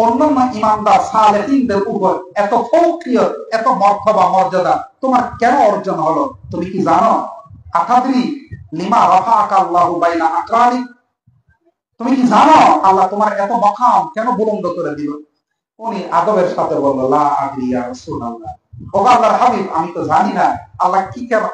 [SPEAKER 1] অন্যান্য ইমানদার সালেহিনদের উপর এত ফৌকিয়ত, এত মর্তবা মর্যাদা তোমার কেন অর্জন হলো? তুমি কি জানো? আতাদরি লিমা রাফাআকা আল্লাহু বাইনা আকরামি। তুমি কি জানো আল্লাহ তোমার এত মাকাম কেন বুলন্দ করে দিল? উনি আদবের সাথে বলল, লা আদরি ইয়া রাসূলুল্লাহ। ও আল্লাহর হাবিব, আমি তো জানি না আল্লাহ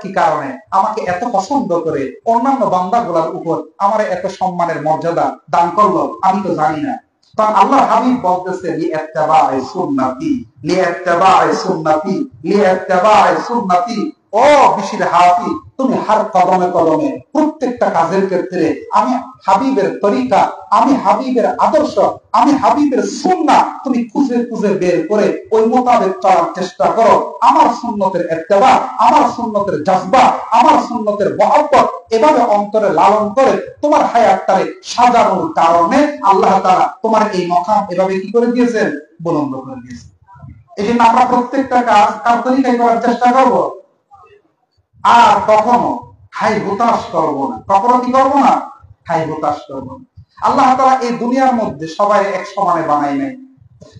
[SPEAKER 1] কি কারণে আমাকে এত পছন্দ করে অন্যান্য বান্দাগুলোর উপর আমার এত সম্মানের মর্যাদা দান করলো, আমি তো জানি না। তখন আল্লাহর হাবিব বলতেছে, লিইত্তিবা'i সুন্নতি, লিইত্তিবা'i সুন্নতি, লিইত্তিবা'i সুন্নতি। ও বিশির হাদি, তুমি হার কদমে কদমে প্রত্যেকটা কাজের ক্ষেত্রে আমি হাবিবের তরিকা, আমি হাবিবের আদর্শ, আমি হাবিবের সুন্নাহ তুমি খুঁজে খুঁজে বের করে ওই মোতাবেক চলার চেষ্টা করো। আমার সুন্নতের ইত্তেবা, আমার সুন্নতের জজবা, আমার সুন্নতের মহব্বত এভাবে অন্তরে লালন করে তোমার হায়াতটারে সাজানোর কারণে আল্লাহ তাআলা তোমার এই মাকাম এভাবে কি করে দিয়েছেন? বুলন্দ করে দিয়েছেন। এই জন্য আমরা প্রত্যেকটা কাজ কার তরিকায় করার চেষ্টা করবো। আর কখনো হাই হুতাশ করবো না। কখনো কি করবো না? হাই হুতাশ করবো না। আল্লাহ তাআলা এই দুনিয়ার মধ্যে সবাই এক সমানে বানাই নাই।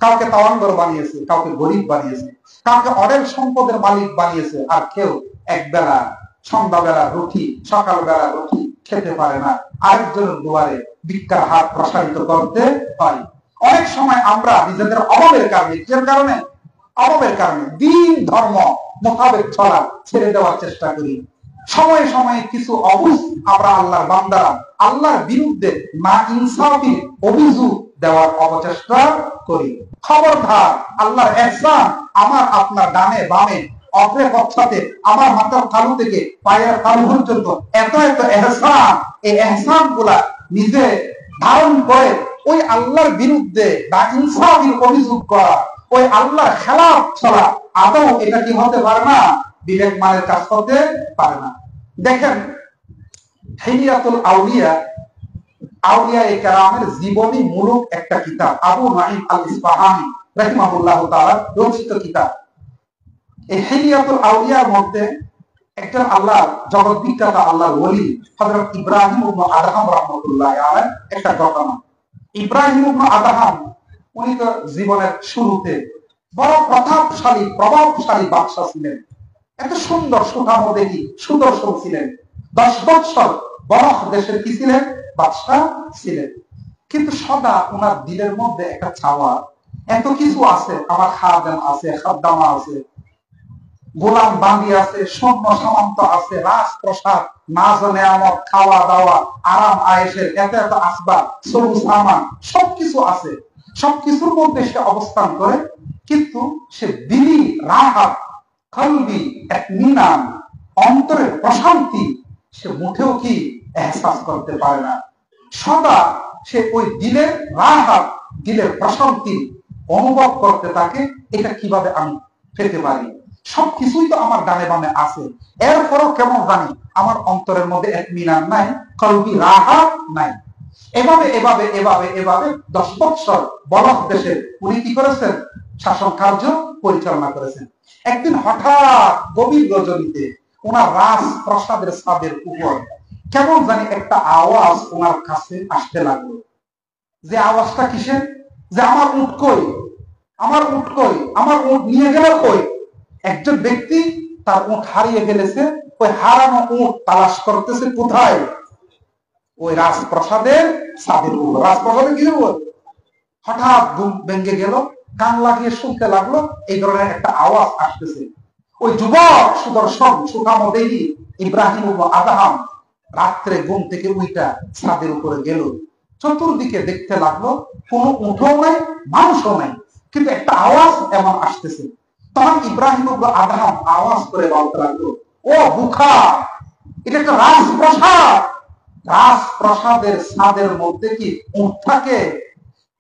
[SPEAKER 1] কাউকে তাওয়াঙ্গর বানিয়েছে, কাউকে গরিব বানিয়েছে, কাউকে অঢেল সম্পদের মালিক বানিয়েছে, আর কেউ একবেলা সন্ধ্যাবেলা রুটি, সকালবেলা রুটি খেতে পারে না। আরেকজনের দুয়ারে ভিক্ষার হাত প্রসারিত করতে হয়। অনেক সময় আমরা নিজেদের অভাবের কারণে, কিসের কারণে? অভাবের কারণে দিন ধর্ম মোতাবেক চলা ছেড়ে দেওয়ার চেষ্টা করি। সময়ে সময়ে কিছু অবুঝ আমরা আল্লাহর বান্দারা আল্লাহর বিরুদ্ধে না ইনসাফির অভিযোগ দেওয়ার অপচেষ্টা করি। খবরদার, আল্লাহর ইহসান আমার আপনার ডানে বামে অগ্রে পশ্চাতে আমার মাথার তালু থেকে পায়ের তালু পর্যন্ত এত এত ইহসান, এই ইহসান গুলা নিজে ধারণ করে ওই আল্লাহর বিরুদ্ধে না ইনসাফির অভিযোগ করা, ওই আল্লাহর খেলাফ চলা আদৌ এটা কি হতে পারে না? বিবেক মানের কাজ করতে পারে না। দেখেন, হিলিয়াতুল আউলিয়া, আউলিয়ায়ে কেরামের জীবনী মূলক একটা কিতাব, আবু নাঈম আল ইসফাহানি রাহিমাহুল্লাহ তাআলা রচিত কিতাব। এই হিলিয়াতুল আউলিয়ার মধ্যে একজন আল্লাহ জগৎ বিখ্যাত আল্লাহর ওলি হযরত ইব্রাহিম ইবনে আদহাম রাহমাতুল্লাহ আলাইহি একটা ঘটনা। ইব্রাহিম ইবনে আদহাম উনি তো জীবনের শুরুতে বড় প্রভাবশালী বাদশা ছিলেন। এত সুন্দর সুঠামদেহী সুদর্শন ছিলেন। 10 বছর বরফ দেশের কি ছিলেন? বাদশা ছিলেন। কিন্তু সদা ওনার দিলের মধ্যে একটা চাওয়া, এত কিছু আছে, আমার খাদেম আছে, খাদ্দামা আছে, গোলাম বান্দি আছে, সৈন্য সামন্ত আছে, রাজপ্রসাদ, নাজ নেয়ামত, খাওয়া দাওয়া, আরাম আয়েশের এত এত আসবাব, সবুজ সামান, সবকিছু আছে। সবকিছুর মধ্যে সে অবস্থান করে, কিন্তু সে দিলি রাহাত, কলবি ইতমিনান, অন্তরের প্রশান্তি সে মুঠেও কি এহসাস করতে পারে না। সদা সে ওই দিলের রাহাত, দিলের প্রশান্তি অনুভব করতে থাকে, এটা কিভাবে আমি পেতে পারি? সবকিছুই তো আমার ডানে বামে আছে, এরপরও কেমন জানি আমার অন্তরের মধ্যে ইতমিনান নাই, কলবি রাহাত নাই। এভাবে এভাবে এভাবে এভাবে 10 বছর বরফ দেশে উনি কি করেছেন? শাসন কার্য পরিচালনা করেছেন। একদিন হঠাৎ গভীর রজনীতে ওনার রাজপ্রাসাদের ছাদের উপর কেমন জানি একটা আওয়াজ ওনার কাছে আসতে লাগলো। যে আওয়াজটা কিসের? যে আমার উট কই, আমার উট কই, আমার উট নিয়ে গেল কই? একজন ব্যক্তি তার উট হারিয়ে ফেলেছে, ওই হারানো উট তালাশ করতেছে কোথায়? ওই রাজপ্রাসাদের ছাদের উপর। রাজপ্রাসাদে কি হলো? হঠাৎ ঘুম ভেঙে গেল, কান লাগিয়ে শুনতে লাগলো এই ধরনের একটা আওয়াজ আসতেছে। ওই যুবক সুদর্শন সুঠামদেহী ইব্রাহিম ইবনে আদহাম রাত্রে ঘুম থেকে উইটা ছাদের উপরে গেল, চতুর্দিকে দেখতে লাগলো কোনো উঠও নাই, মানুষও নাই, কিন্তু একটা আওয়াজ এমন আসতেছে। তখন ইব্রাহিম ইবনে আদহাম আওয়াজ করে বলতে লাগলো, ও বুখা, এটা একটা রাজপ্রাসাদ, রাজপ্রাসাদের ছাদের মধ্যে কি উট থাকে?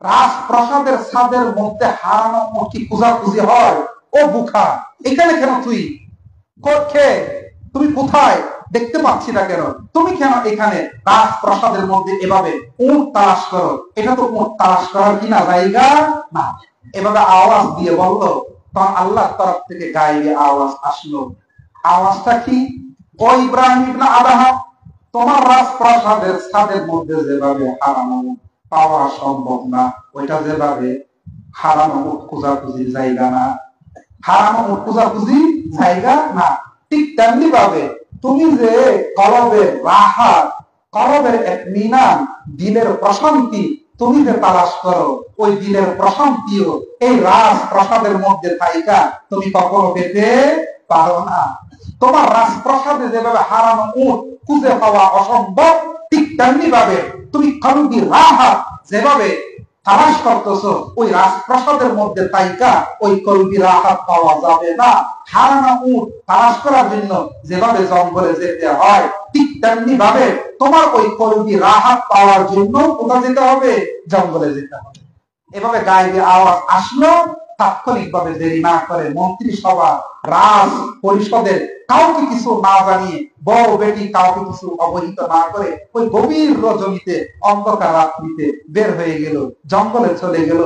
[SPEAKER 1] রাজপ্রাসাদের ছাদের মধ্যে হারানো উট কি খোঁজাখুঁজি হয়? ও বুখা, এখানে কেন তুই? তুমি কোথায়? দেখতে পাচ্ছি না কেন? তুমি কেন এখানে রাজপ্রাসাদের মধ্যে এভাবে উট তালাশ করো? এটা তো উট তালাশ করার কিনা জায়গা না। এভাবে আওয়াজ দিয়ে বললো। তখন আল্লাহর তরফ থেকে গায়েবী আওয়াজ আসলো। আওয়াজটা কি? ও ইব্রাহিম ইবনে আদহাম, তোমার রাজপ্রাসাদের ছাদের মধ্যে যেভাবে হারানো পাওয়া সম্ভব না, ওইটা যেভাবে হারানো উট খোঁজাখুঁজির জায়গা না, হারানো উট খোঁজাখুঁজি জায়গা না, ঠিক তেমনি ভাবে তুমি যে কলবের রাহাত, কলবের ইতমিনান, দিলের প্রশান্তি তুমি যে তালাশ করো, ওই দিলের প্রশান্তিও এই রাজপ্রাসাদের মধ্যে থাইকা তুমি কখনো পেতে পারো না। তোমার রাজপ্রাসাদে যেভাবে হারানো উট খুঁজে পাওয়া অসম্ভব, ঠিক তেমনি ভাবে তুমি কলবি রাহাত যেভাবে তালাশ করতেছো, ওই রাজপ্রাসাদের মধ্যে তাইকা ওই কলবি রাহাত পাওয়া যাবে না। হারানো উট তালাশ করার জন্য যেভাবে জঙ্গলে যেতে হয়, ঠিক তেমনি ভাবে তোমার ওই কলবি রাহাত পাওয়ার জন্য কোথায় যেতে হবে? জঙ্গলে যেতে হবে। এভাবে গায়েবী আওয়াজ আসলো। তাৎক্ষণিকভাবে দেরি না করে মন্ত্রিসভা, রাজ পরিষদের কাউকে কিছু না জানিয়ে, বড় বেটি কাউকে কিছু অবহিত না করে ওই গভীর রজনীতে অন্ধকার রাত্রিতে বের হয়ে গেল, জঙ্গলে চলে গেল।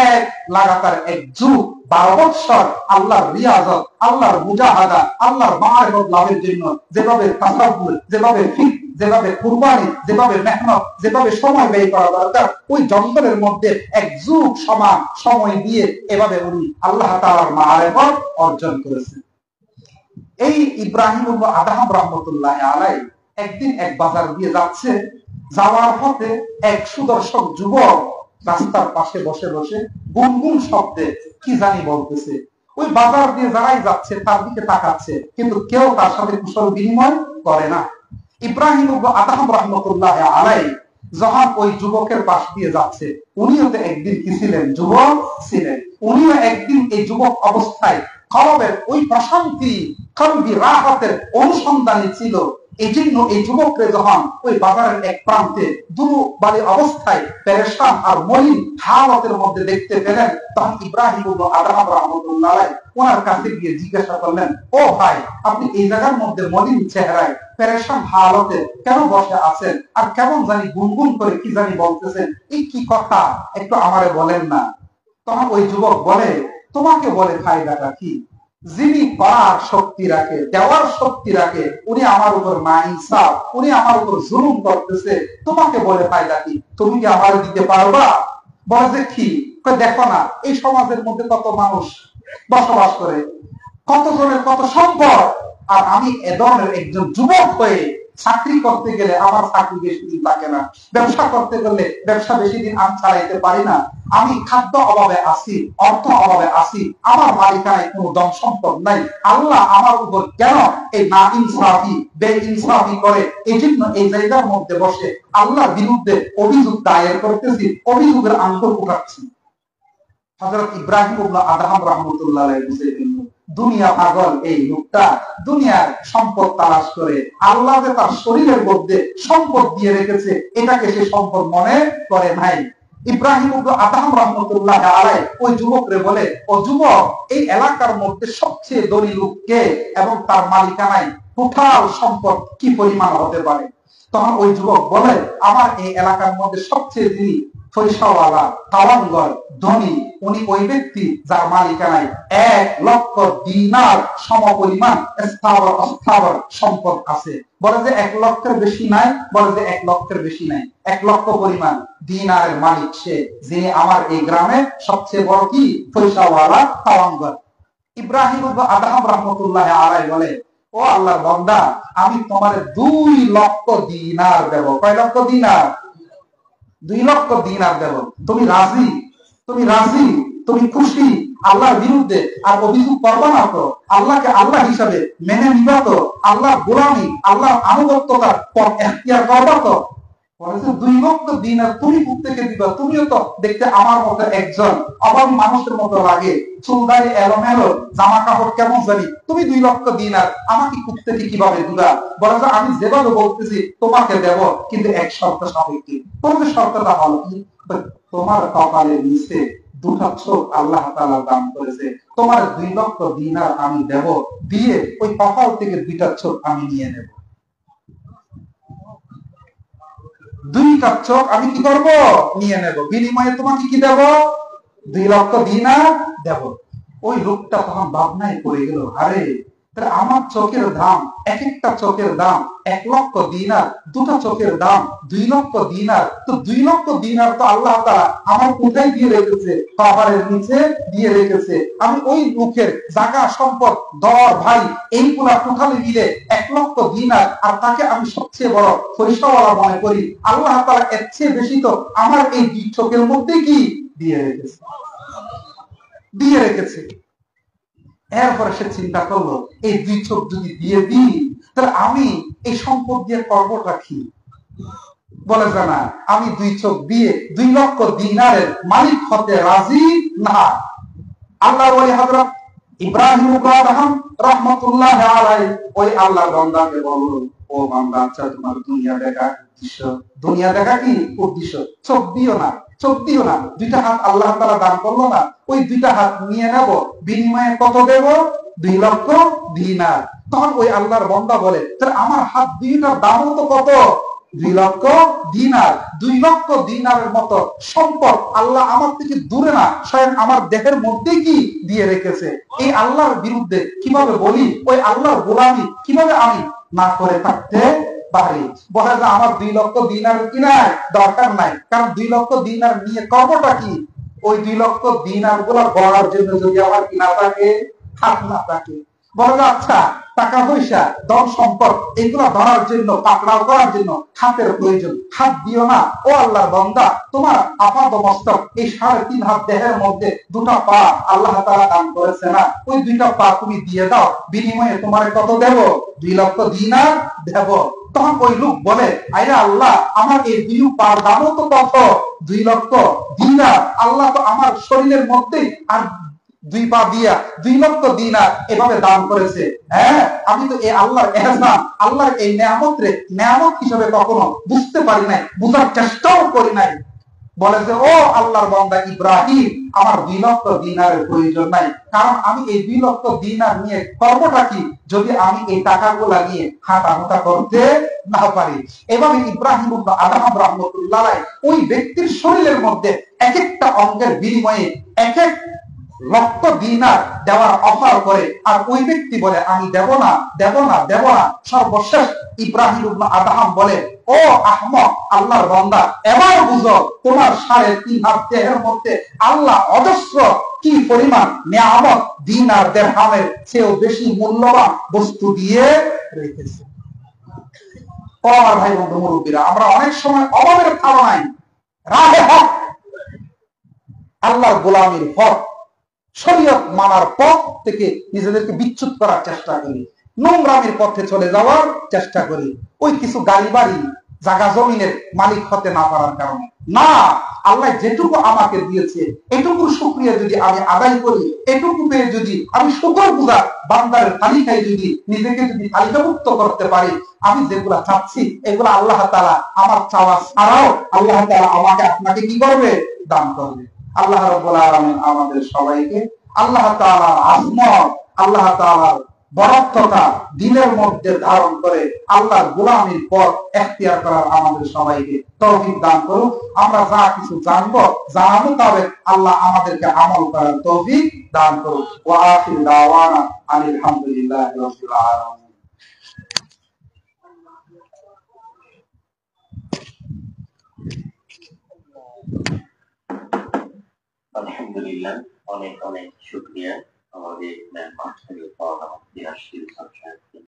[SPEAKER 1] এক লাগাতার এক যুগ 12 বছর আল্লাহর রিয়াজত, আল্লাহর মুজাহাদা, আল্লাহর মারিফত লাভের জন্য যেভাবে তাসাব্বুর, যেভাবে ফিক, যেভাবে কুরবানি, যেভাবে মেহনত, যেভাবে সময় ব্যয় করা দরকার, ওই জঙ্গলের মধ্যে এক যুগ সমান সময় দিয়ে এভাবে উনি আল্লাহ তাআলার মারিফত অর্জন করেছেন। এই ইব্রাহিম ইবনে আদহাম রাহমাতুল্লাহ আলাইহি একদিন এক বাজার দিয়ে যাচ্ছে, যাওয়ার পথে এক সুদর্শন যুবক রাস্তার পাশে বসে বসে গুনগুন শব্দে কি জানি বলতেছে। ওই বাজার দিয়ে যারাই যাচ্ছে তার দিকে তাকাচ্ছে, কিন্তু কেউ তার সাথে কুশল বিনিময় করে না। ইব্রাহিম ইবনে আদহাম রাহমাতুল্লাহ আলাইহি যখন ওই যুবকের পাশ দিয়ে যাচ্ছে, উনিও তো একদিন কি ছিলেন? যুবক ছিলেন। উনিও একদিন এই যুবক অবস্থায় কলবের ওই প্রশান্তি, কলবি রাহাতের অনুসন্ধানে ছিল। এই জন্য এই যুবককে যখন ওই বাজারের এক প্রান্তে দুর্বালি অবস্থায় পেরেশান আর মলিন হালতের মধ্যে দেখতে পেলেন, তখন ইব্রাহিম ইবনে আদহাম রাহমাতুল্লাহ আলাইহি ওনার কাছে গিয়ে জিজ্ঞাসা করলেন, ও ভাই, আপনি এই জায়গার মধ্যে মলিন চেহারায় পেরেশান হালতে কেন বসে আছেন? আর কেমন জানি গুনগুন করে কি জানি বলতেছেন, এই কি কথা একটু আমারে বলেন না। তখন ওই যুবক বলে, তোমাকে বলে ফায়দাটা কি? যিনি করার শক্তি রাখে, দেওয়ার শক্তি রাখে, উনি আমার উপর না ইনসাফ, উনি আমার উপর জুলুম করতেছে, তোমাকে বলে ফায়দা কি? তুমি কি আমার দিতে পারবা? বলে যে কি? দেখো না এই সমাজের মধ্যে কত মানুষ বসবাস করে, কত জনের কত সম্পদ, আর আমি এ ধরনের একজন যুবক হয়ে চাকরি করতে গেলে আমার চাকরি বেশি দিন থাকে না, ব্যবসা করতে গেলে ব্যবসা বেশি দিন আমি চালাইতে পারি না, আমি খাদ্য অভাবে আছি, অর্থ অভাবে আছি, আমার মালিকানায় কোনো ধন সম্পদ নাই, আল্লাহ আমার উপর কেন এই না ইনসাফি বে ইনসাফি করে? এই জন্য এই জায়গার মধ্যে বসে আল্লাহর বিরুদ্ধে অভিযোগ দায়ের করতেছি, অভিযোগের আঙ্গুল উঠাচ্ছি। হযরত ইব্রাহিম ইবনে আদহাম রাহমাতুল্লাহ আলাইহি বুঝে ফেলল, দুনিয়া পাগল এই লোকটা দুনিয়ার সম্পদ তালাশ করে, আল্লাহ যে তার শরীরের মধ্যে সম্পদ দিয়ে রেখেছে এটাকে সে সম্পদ মনে করে নাই। ইব্রাহিম ইবনে আদহাম রাহমাতুল্লাহ আলাইহি ওই যুবকরে বলে, ও যুবক, এই এলাকার মধ্যে সবচেয়ে ধনী লোক কে এবং তার মালিকানায় টোটাল সম্পদ কি পরিমাণ হতে পারে? তখন ওই যুবক বলে, আমার এই এলাকার মধ্যে সবচেয়ে যিনি পয়সাওয়ালা, তাওয়াঙ্গল, ধনী, উনি ওই ব্যক্তি যার মালিকানায় 1,00,000 দিনার সমপরিমাণ স্থাবর অস্থাবর সম্পদ আছে। বলে যে 1,00,000-এর বেশি নাই, বলে যে 1,00,000-এর বেশি নাই, 1,00,000 পরিমাণ দিনারের মালিক সে, যিনি আমার এই গ্রামে সবচেয়ে বড় কি পয়সাওয়ালা, তাওয়াঙ্গল। ইব্রাহিম ইবনে আদহাম রাহমাতুল্লাহ আলাইহি বলে, ও আল্লাহর বান্দা, আমি তোমার 2,00,000 দিনার দেব। কয় লক্ষ দিনার? 2,00,000 দিনার দেব। তুমি রাজি? তুমি রাজি? তুমি খুশি? আল্লাহর বিরুদ্ধে আর অভিযোগ করবা না তো? আল্লাহকে আল্লাহ হিসাবে মেনে নিবা তো? আল্লাহর গোলামি, আল্লাহর আনুগত্যতার পথ এখতিয়ার করবা তো? বলেছে 2,00,000 দিনার তুমি কোত্থেকে দিবা? তুমিও তো দেখতে আমার মতো একজন অভাবী মানুষের মতো লাগে, চুলদারি এলোমেলো, জামা কাপড় কেমন জানি, তুমি 2,00,000 দিনার আমাকে কোত্থেকে কিভাবে দিবা? বলে যে আমি যেভাবে বলতেছি তোমাকে দেব, কিন্তু এক শর্ত সাপেক্ষে। তোমাদের শর্তটা হলো কি? তোমার কপালের নিচে দুটা চোখ আল্লাহ তাআলা দান করেছে, তোমার 2,00,000 দিনার আমি দেব, দিয়ে ওই কপাল থেকে দুইটা চোখ আমি নিয়ে নেব। দুইটা চোখ আমি কি করব? নিয়ে নেব, বিনিময়ে তোমাকে কি দেব? 2,00,000 দিনার দেব। ওই লোকটা তখন ভাবনায় পড়ে গেল, আরে তাহলে আমার চোখের দাম, এক একটা চোখের দাম 1,00,000 দিনার, দুটো চোখের দাম 2,00,000 দিনার, তো 2,00,000 দিনার তো আল্লাহ তাআলা আমার কোথায় দিয়ে রেখেছে? কপালের নিচে দিয়ে রেখেছে। আমি ওই লোকের জায়গা সম্পদ দর ভাই এইগুলা টোটালি মিলে 1,00,000 দিনার, আর তাকে আমি সবচেয়ে বড় পয়সাওয়ালা মনে করি, আল্লাহ তাআলা এর চেয়ে বেশি তো আমার এই দুই চোখের মধ্যে কি দিয়ে রেখেছে, দিয়ে রেখেছে। এরপরে সে চিন্তা করলো, এই দুই চোখ যদি দিয়ে দিই তাহলে আমি এই সম্পদ দিয়ে করবোটা কি? বলে জানা, আমি দুই চোখ দিয়ে 2,00,000 দিনারের মালিক হতে রাজি না। আল্লাহর ওলি হযরত ইব্রাহিম ইবনে আদহাম রাহমাতুল্লাহ আলাইহি ওই আল্লাহর বান্দাকে বলল, ও বান্দা, আচ্ছা তোমার দুনিয়া দেখা উদ্দেশ্য, দুনিয়া দেখা কি উদ্দেশ্য? চোখ দিও না, চোখ দিও না, দুইটা হাত আল্লাহ তাআলা দান করলো না, ওই দুইটা হাত নিয়ে নেব, বিনিময়ে কত দেব? 2,00,000 দিনার। তখন ওই আল্লাহর বান্দা বলে, তাহলে আমার হাত দুইটার দামও তো কত? 2,00,000 দিনার। 2,00,000 দিনারের মতো সম্পদ আল্লাহ আমার থেকে দূরে না, স্বয়ং আমার দেহের মধ্যে কি দিয়ে রেখেছে। এই আল্লাহর বিরুদ্ধে কিভাবে বলি, ওই আল্লাহর গোলামি কিভাবে আমি না করে থাকতে পারি? বলে যে আমার 2,00,000 দিনার কিনার দরকার নাই, কারণ 2,00,000 দিনার নিয়ে করবোটা কি? ওই 2,00,000 দিনার গুলা গড়ার জন্য যদি আমার কি না থাকে, হাত না থাকে। বলে আচ্ছা, টাকা পয়সা, ধন সম্পদ এগুলা ধরার জন্য, পাকড়াও করার জন্য হাতের প্রয়োজন, হাত দিও না। ও আল্লাহর বান্দা, তোমার আপাত মস্তক এই 3.5 হাত দেহের মধ্যে দুটা পা আল্লাহ তাআলা দান করেছে না, ওই দুইটা পা তুমি দিয়ে দাও, বিনিময়ে তোমার কত দেব? 2,00,000 দিনার দেব। তখন ওই লোক বলে, আরে আল্লাহ, আমার এই দুই পার দামও তো কত? 2,00,000 দিনার। আল্লাহ তো আমার শরীরের মধ্যে আর দুই পা দিয়া 2,00,000 দিনার এভাবে দান করেছে। হ্যাঁ, আমি তো এই আল্লাহর এহসান, আল্লাহর এই নেয়ামত হিসেবে কখনো বুঝতে পারি নাই, বুঝার চেষ্টাও করি নাই। বলে যে, ও আল্লাহর বান্দা ইব্রাহিম, আমার 2,00,000 দিনারের প্রয়োজন নাই, কারণ আমি এই 2,00,000 দিনার নিয়ে করবোটা কি যদি আমি এই টাকাগুলা নিয়ে হাঁটাহুটা করতে না পারি। এভাবে ইব্রাহিম ইবনে আদহাম রাহমাতুল্লাহ আলাইহি ওই ব্যক্তির শরীরের মধ্যে এক একটা অঙ্গের বিনিময়ে এক এক লক্ষ দিনার দেওয়ার অফার করে, আর ওই ব্যক্তি বলে আমি দেব না, দেব না, দেব না। সর্বশেষ ইব্রাহিম ইবনে আদহাম বলে, ও আহমক, আল্লাহর বান্দা, এবার বুঝো তোমার 3.5 হাত দেহের মধ্যে আল্লাহ অজস্র কি পরিমাণ নিয়ামত দিনার দিরহামের চেয়েও বেশি মূল্যবান বস্তু দিয়ে রেখেছে। আমার ভাই বন্ধু মুরব্বীরা, আমরা অনেক সময় অভাবের ধারণায় রাহে হক, আল্লাহর গোলামীর হক, শরীয়ত মানার পথ থেকে নিজেদেরকে বিচ্যুত করার চেষ্টা করি, নোংরামির পথে চলে যাওয়ার চেষ্টা করি, ওই কিছু গাড়ি বাড়ি জায়গা জমিনের মালিক হতে না পারার কারণে। না, আল্লাহ যেটুকু আমাকে দিয়েছে এটুকু শুকরিয়া যদি আমি আদায় করি, এটুকু পেয়ে যদি আমি শুকর গুজার বান্দারের তালিকায় যদি নিজেকে যদি তালিকাভুক্ত করতে পারি, আমি যেগুলা চাচ্ছি এগুলা আল্লাহ তাআলা আমার চাওয়া ছাড়াও আল্লাহ তাআলা আমাকে আপনাকে কি করবে, দান করবে। আল্লাহ রাব্বুল আলামিন আমাদের সবাইকে আল্লাহ তাআলার আজমত, আল্লাহ তাআলার বরত্বতা দিলের মধ্যে ধারণ করে আল্লাহর গোলামীর পথ এখতিয়ার করার আমাদের সবাইকে তৌফিক দান করুন। আমরা যা কিছু জানবো জানা মোতাবেক আল্লাহ আমাদেরকে আমল করার তৌফিক দান করুন। ওয়া আখিরু দাওয়ানা আনিল হামদুলিল্লাহি রাব্বিল আলামিন।
[SPEAKER 2] আলহামদুলিল্লাহ, অনেক অনেক শুকরিয়া আমাদের ম্যাম মাস্টারের পরামর্শ দিয়ে আসছিল।